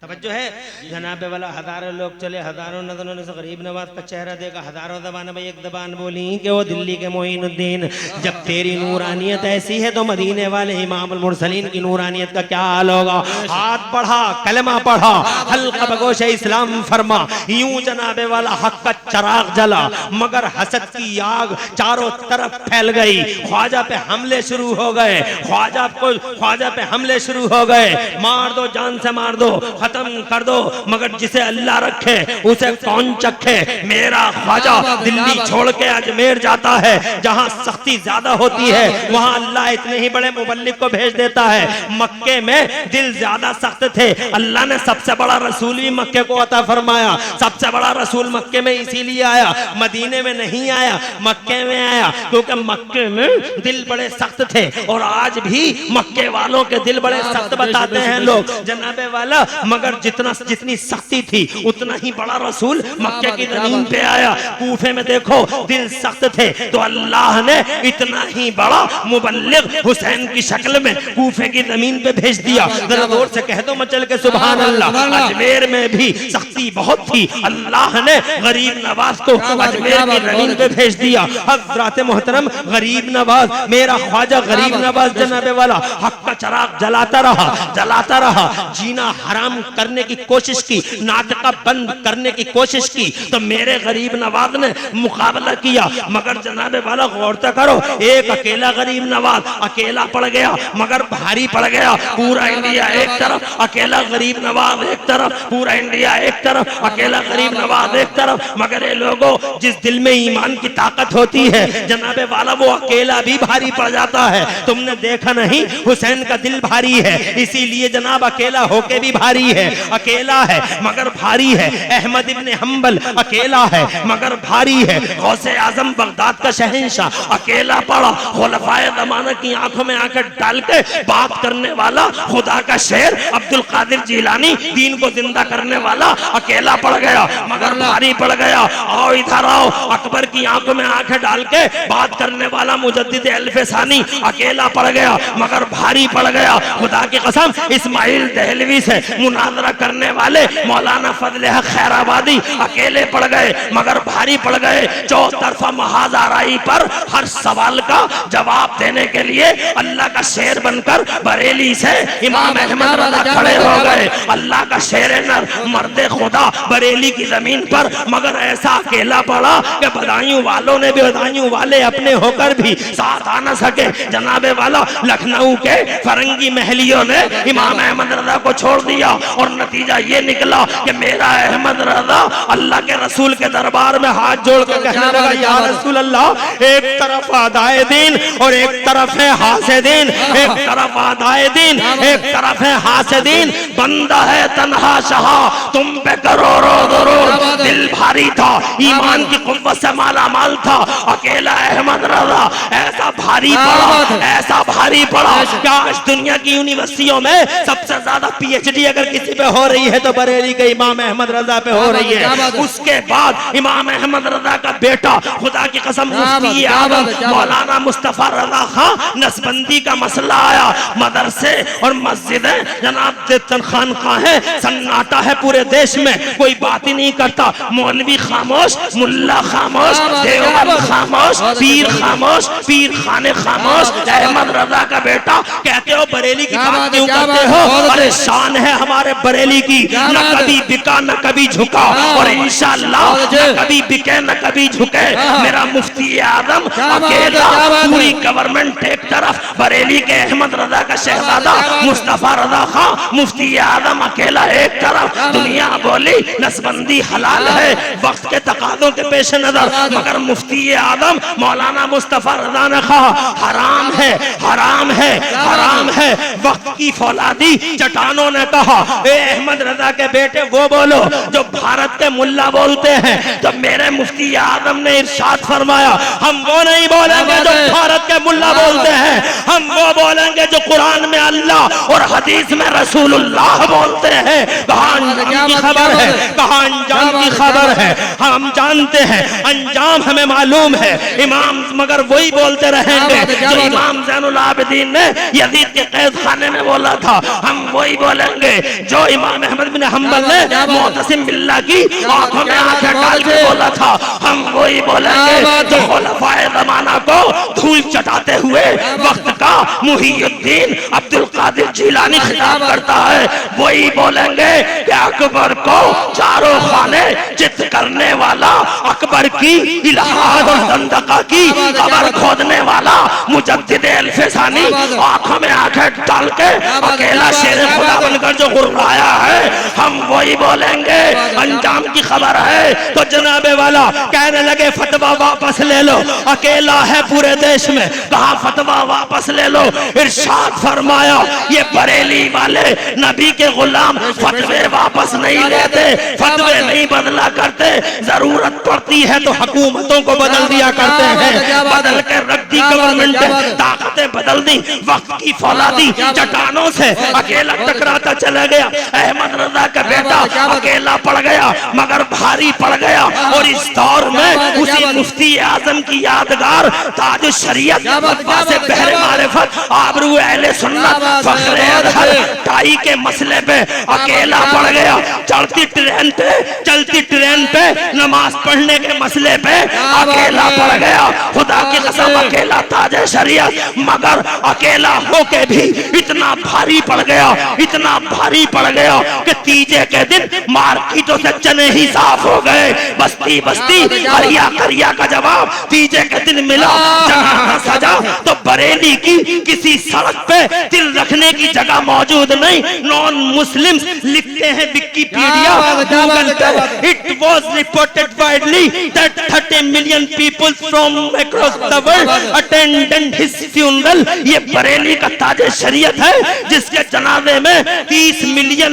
तवज्जो है जनाबे वाला। हजारों लोग चले, हजारों नजरों ने गरीब नवाज का चेहरा देखा, हजारों जबान में एक जबान बोली कि वो दिल्ली के मोइनुद्दीन, जब तेरी नूरानियत ऐसी है तो मदीने वाले इमाम मुरसलीन की नूरानियत का क्या हाल होगा। हाथ बढ़ा, कलमा पढ़ा, हल्का बगोश इस्लाम फरमा, यूं जनाबे वाला हक का चराग जला, मगर हसद की आग चारों तरफ फैल गई। ख्वाजा पे हमले शुरू हो गए, ख्वाजा पे हमले शुरू हो गए। मार दो, जान से मार दो, खत्म कर दो, मगर जिसे अल्लाह रखे उसे कौन चखे। मेरा ख्वाजा दिल्ली छोड़ के अजमेर जाता है, जहां सख्ती ज्यादा होती है वहां अल्लाह इतने ही बड़े मुबल्लिग को भेज देता है। मक्के में दिल ज्यादा सख्त थे, अल्लाह ने सबसे बड़ा रसूल भी मक्के को अता फरमाया। सबसे बड़ा रसूल मक्के में इसीलिए आया, मदीने में नहीं आया, मक्के में आया, क्योंकि मक्के में दिल बड़े सख्त थे। और आज भी मक्के वालों के दिल बड़े सख्त बताते हैं लोग जनाबे वाला, मगर जितनी सख्ती थी उतना ही बड़ा रसूल मक्के की जमीन पे आया। कूफे में देखो दिल सख्त थे तो अल्लाह ने इतना ही बड़ा मुबल्लिग हुसैन की शक्ल में कूफे की जमीन पे भेज दिया। जरा जोर से कह दो मचल के सुभान अल्लाह। अजमेर में भी सख्ती बहुत थी, अल्लाह ने गरीब नवाज को अजमेर की जमीन पे भेज दिया। हज़रात मोहतरम गरीब नवाज, मेरा ख्वाजा गरीब नवाज जनाबे वाला हक का चराग जलाता रहा, जीना हराम करने की कोशिश की, नाटका बंद करने की कोशिश की, तो मेरे गरीब नवाज ने मुकाबला किया। मगर जनाबे वाला गौर तो करो, एक अकेला गरीब नवाज अकेला पड़ गया, मगर भारी पड़ गया। पूरा इंडिया एक तरफ, अकेला गरीब नवाज एक तरफ, पूरा इंडिया एक तरफ, अकेला गरीब नवाज एक तरफ। मगर ये लोगों, जिस दिल में ईमान की ताकत होती है जनाबे वाला, वो अकेला भी भारी पड़ जाता है। तुमने देखा नहीं, हुसैन का दिल भारी है, इसीलिए जनाब अकेला होके भी भारी है, अकेला है मगर भारी है। अहमद इब्ने हम्बल अकेला है मगर भारी है। गौसे आजम बगदाद का शहंशाह अकेला पड़ा, खुलफाए ज़माना की आंखों में आकर डाल के बात करने वाला खुदा का शेर अब्दुल कादिर जिलानी, दीन को जिंदा करने वाला अकेला पड़ गया मगर भारी पड़ गया। आओ इधर आओ, अकबर की आंखों में आंखें डाल के बात करने वाला मुजद्दिद अल्फसानी अकेला पड़ गया मगर भारी पड़ गया। खुदा की कसम, इस्माइल दहलवी से मुनाजरा करने वाले मौलाना फजल हक खैराबादी अकेले पड़ गए मगर भारी पड़ गए। चौतरफा महाजाराई पर हर सवाल का जवाब देने के लिए अल्लाह का शेर बनकर बरेली से इमाम अहमद रज़ा खड़े हो गए। अल्लाह का शेर नर, मर्दे खुदा बरेली की जमीन पर, मगर ऐसा अकेला पड़ा कि बदायूं वालों ने भी, बदायूं वाले अपने होकर भी साथ आ न सके। जनाबे वाला लखनऊ के फरंगी महलियों ने इमाम अहमद रज़ा को छोड़ दिया और नतीजा ये निकला कि मेरा अहमद रज़ा अल्लाह के रसूल के दरबार में हाथ जोड़ कर कहने लगा, या रसूल अल्लाह, एक तरफ आदाए दीन और एक तरफ है हासिदीन, एक तरफ आदाए दीन, एक तरफ है हासिदीन। बंदा है तन्हा शहा, तुम पे करोड़ों दरूद। दिल भारी था, ईमान की कुव्वत से माला माल था, अकेला अहमद रज़ा ऐसा भारी पड़ा, ऐसा भारी पड़ा कि आज दुनिया की यूनिवर्सिटियों में सबसे ज्यादा पीएचडी अगर किसी पे हो रही है तो बरेली के इमाम अहमद रज़ा पे हो रही है। उसके बाद इमाम अहमद रज़ा का बेटा, खुदा की कसम, मुफ्ती आजम मौलाना मुस्तफा रज़ा खां नसबंदी का मसला आया। मदरसे और मस्जिदें जनाब खानकाहें सन्नाटा है पूरे देश में, कोई बात ही नहीं करता। मौलवी खामोश, मुल्ला खामोश, देवबंद खामोश, पीर खामोश, पीर खाने खामोश। अहमद रज़ा का बेटा कहते हो बरेली की बात क्यों करते हो? अरे शान है हमारे दरबार बरेली की न कभी बिका न कभी झुका और इंशाअल्लाह न कभी बिके न कभी झुके। मेरा मुफ्ती आजम अकेला, पूरी गवर्नमेंट एक तरफ, बरेली के अहमद रजा का शहजादा मुस्तफा रजा खां मुफ्ती आजम अकेला एक तरफ। दुनिया बोली नसबंदी हलाल है वक्त के तकादों के पेश नजर, मगर मुफ्ती आजम मौलाना मुस्तफा रजा ने कहा हराम है, हराम है, हराम है। वक्त की फौलादी चट्टानों ने कहा ए अहमद रजा के बेटे वो बोलो जो भारत के मुल्ला बोलते हैं। जब मेरे मुफ्ती आजम ने इरशाद फरमाया हम वो नहीं बोलेंगे जो भारत के मुल्ला बोलते हैं, हम वो बोलेंगे जो कुरान में अल्लाह और हदीस में रसूलुल्लाह बोलते हैं। कहाँ अंजाम की खबर है, कहाँ अंजाम की खबर है। हम जानते हैं अंजाम हमें मालूम है। इमाम मगर वही बोलते रहेंगे जो इमाम ज़ैनुल आबिदीन ने यजीद के कैद खाने में बोला था, हम वही बोलेंगे जो इमाम अहमद बिन हंबल ने मुअतसिम बिल्लाह की आंखों में आंखें डाल के बोला था, हम वही बोलेंगे जो खुलफाए ज़माना को धूल चटाते हुए वक्त का मुहीउद्दीन अब्दुल कादिर जिलानी खिताब करता है, वही बोलेंगे कि अकबर को चारों खाने चित करने वाला, अकबर की इलाहाद और दंदका की कबर खोदने वाला मुजद्दिद अल्फसानी आंखों में आंखें डाल के अकेला शेर खुदा बनकर जो गुर्राया है, हम वही बोलेंगे। अंजाम की खबर है तो जनाबे वाला कहने लगे फतवा वापस ले लो, अकेला है पूरे देश में, कहा फतवा वापस ले लो। इरशाद फरमाया ये बरेली वाले नबी के गुलाम फतवे वापस नहीं लेते, फतवे नहीं बदला करते, जरूरत पड़ती है तो हुकूमतों को बदल दिया करते हैं। बदल के रख दी गवर्नमेंट, ताकतें बदल दी, वक्त की फौलादी चट्टानों से अकेला टकराता चला गया। अहमद रजा का बेटा अकेला पड़ गया मगर भारी पड़ गया, और इस दौर में उसी मुफ्ती आजम की यादगार ताज शरीयत से बहरे मारिफत आबरू अहले सुन्नत फखरे अजहर टाई के मसले पे अकेला पड़ गया। चलती ट्रेन पे नमाज पढ़ने के मसले पे अकेला पड़ गया। खुदा की कसम अकेला ताज शरीयत, मगर अकेला होके भी इतना भारी पड़ गया, इतना भारी पड़ गया कि तीजे के दिन मार्केटों से चने ही साफ हो गए। बस्ती बस्ती करिया करिया का जवाब तीजे के दिन मिला। जहाँ सजा तो बरेली की किसी सड़क पे तिल रखने की जगह मौजूद नहीं। नॉन मुस्लिम लिखते हैं विकिपीडिया गूगल पे, it was reported widely that 30 million people from across the world attended his funeral। ये बरेली का ताजे शरीयत है जिसके जनाजे में 30 मिलियन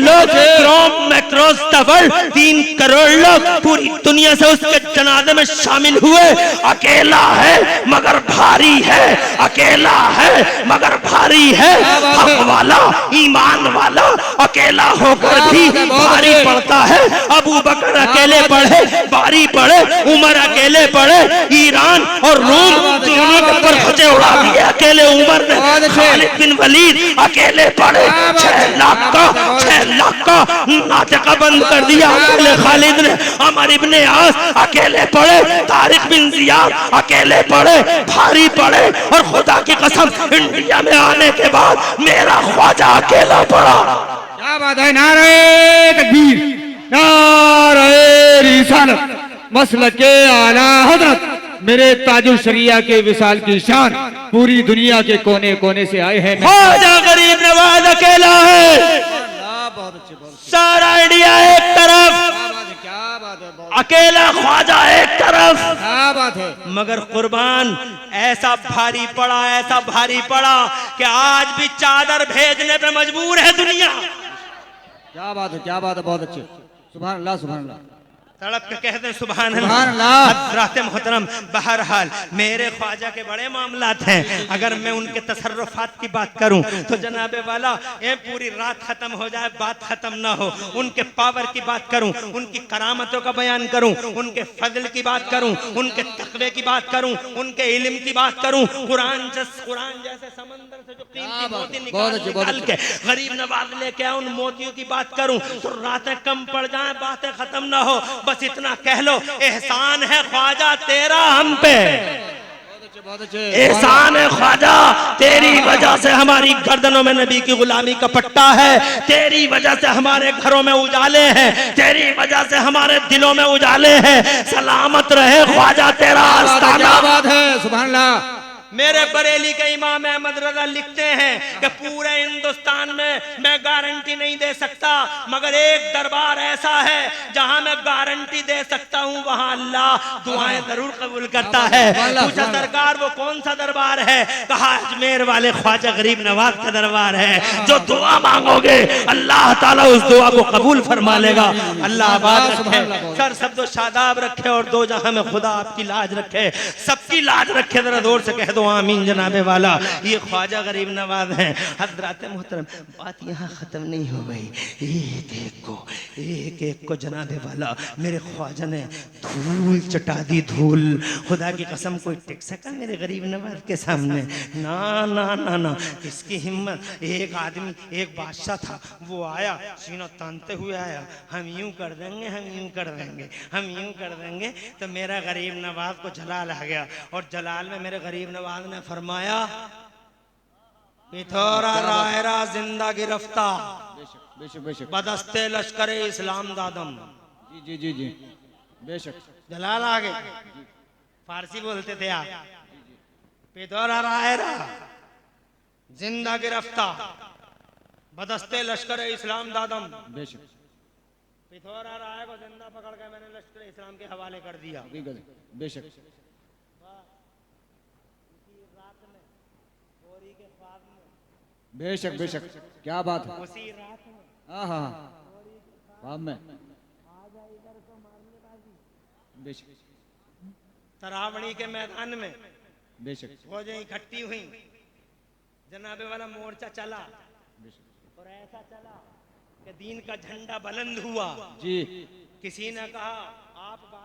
लोग from across the world, 3 crore लोग पूरी दुनिया से उसके जनाजे में शामिल हुए। अकेला है मगर भारी है, अकेला है मगर भारी है। हक वाला ईमान वाला अकेला होकर भी भारी पड़ता है। अबू बकर अकेले पढ़े भारी पड़े, उमर अकेले पढ़े, ईरान और रोम दोनों के ऊपर फटे उड़ा दिए अकेले उमर ने। खालिद बिन वलीद अकेले पढ़े, 6 लाख का नाटका बंद कर दिया अकेले खालिद ने। अमर इब्ने आस अकेले पढ़े, तारिक बिन जियाद अकेले पढ़े, भारी पढ़े। और खुदा की कसम इंडिया में आने के बाद मेरा ख्वाजा अकेला पड़ा। क्या बात है, नारे तकबीर, नारे रिसालत, मसलके आला हजरत मेरे ताजुल शरिया के विसाल की शान पूरी दुनिया के कोने कोने से आए हैं। ख्वाजा गरीब नवाज अकेला है, सारा इंडिया एक तरफ, अकेला ख्वाजा एक तरफ। क्या बात है, मगर कुर्बान ऐसा भारी पड़ा, ऐसा भारी पड़ा कि आज भी चादर भेजने पे मजबूर है दुनिया। क्या बात है, क्या बात है, बहुत अच्छे, सुभान अल्लाह, सुभान अल्लाह। तड़प के कहते हैं सुभान सुभान अल्लाह। हज़रात मोहतरम, बहरहाल मेरे ख्वाजा के बड़े मामलात हैं। अगर मैं उनके तसर्रुफात की बात करूं तो जनाबे वाला ये पूरी रात खत्म हो जाए, बात खत्म ना हो। उनके पावर की बात करूं, उनकी करामतों का बयान करूं, उनके फजल की बात करूं, उनके तकवे की बात करूं, उनके इल्म की बात करूं। कुरान जैसे समंदर से जो कीमती मोती निकाल के गरीब नवाज लेके आए, उन मोतियों की बात करूं तो रातें कम पड़ जाएं, बातें खत्म ना हो। बस इतना कह लो, एहसान है ख्वाजा तेरा हम पे। बहुत अच्छे। एहसान है ख्वाजा, तेरी वजह से हमारी गर्दनों में नबी की गुलामी का पट्टा है, तेरी वजह से हमारे घरों में उजाले हैं, तेरी वजह से हमारे दिलों में उजाले हैं। सलामत रहे ख्वाजा तेरा आस्ताना। क्या बात है, सुभान अल्लाह। मेरे बरेली के इमाम अहमद रजा लिखते हैं कि पूरे हिंदुस्तान में मैं गारंटी नहीं दे सकता, मगर एक दरबार ऐसा है जहां मैं गारंटी दे सकता हूं, वहां अल्लाह दुआएं जरूर कबूल करता है। पूछा सरकार वो कौन सा दरबार है? कहा अजमेर वाले ख्वाजा गरीब नवाज का दरबार है। जो दुआ मांगोगे अल्लाह ताला उस दुआ को कबूल फरमा लेगा। अल्लाह आबाद रखे, सर सब तो शादाब रखे और दो जहां में खुदा आपकी लाज रखे, सबकी लाज रखे। जरा जोर से कह दो आमीन जनाबे वाला। ये ख्वाजा गरीब नवाज हैं। हजरात मोहतरम, बात यहाँ खत्म नहीं हो गई। एक एक को जनाबे वाला मेरे ख्वाजा ने धूल चटा दी, धूल। खुदा की कसम कोई टिक सका मेरे गरीब नवाज के सामने? ना ना ना ना, इसकी हिम्मत। एक आदमी, एक बादशाह था, वो आया सीना तानते हुए आया, हम यूं कर देंगे, हम यूं कर देंगे, हम यूं कर देंगे। तो मेरा गरीब नवाज को जलाल आ गया, और जलाल में मेरे गरीब नवाज ने फरमाया पिथौरा रायरा जिंदा गिरफ्तार, बेशक बेशक। बदस्ते लश्कर इस्लाम दादम। जी जी जी जी, बेशक। जलाल आ गए, फारसी बोलते थे आप। पिथौरा रायरा जिंदा गिरफ्तार, बदस्ते लश्कर इस्लाम दादम। बेशक। पिथौरा राय को जिंदा पकड़ के मैंने लश्कर इस्लाम के हवाले कर दिया। बेशक। बेशक बेशक, क्या बात है। उसी रात में, हाँ हाँ, ख्वाब में। बेशक। तरावड़ी के मैदान में बेशक। फौजें इकट्ठी हुई, जनाबे वाला मोर्चा चला, और ऐसा चला कि दीन का झंडा बुलंद हुआ। जी। किसी ने कहा आप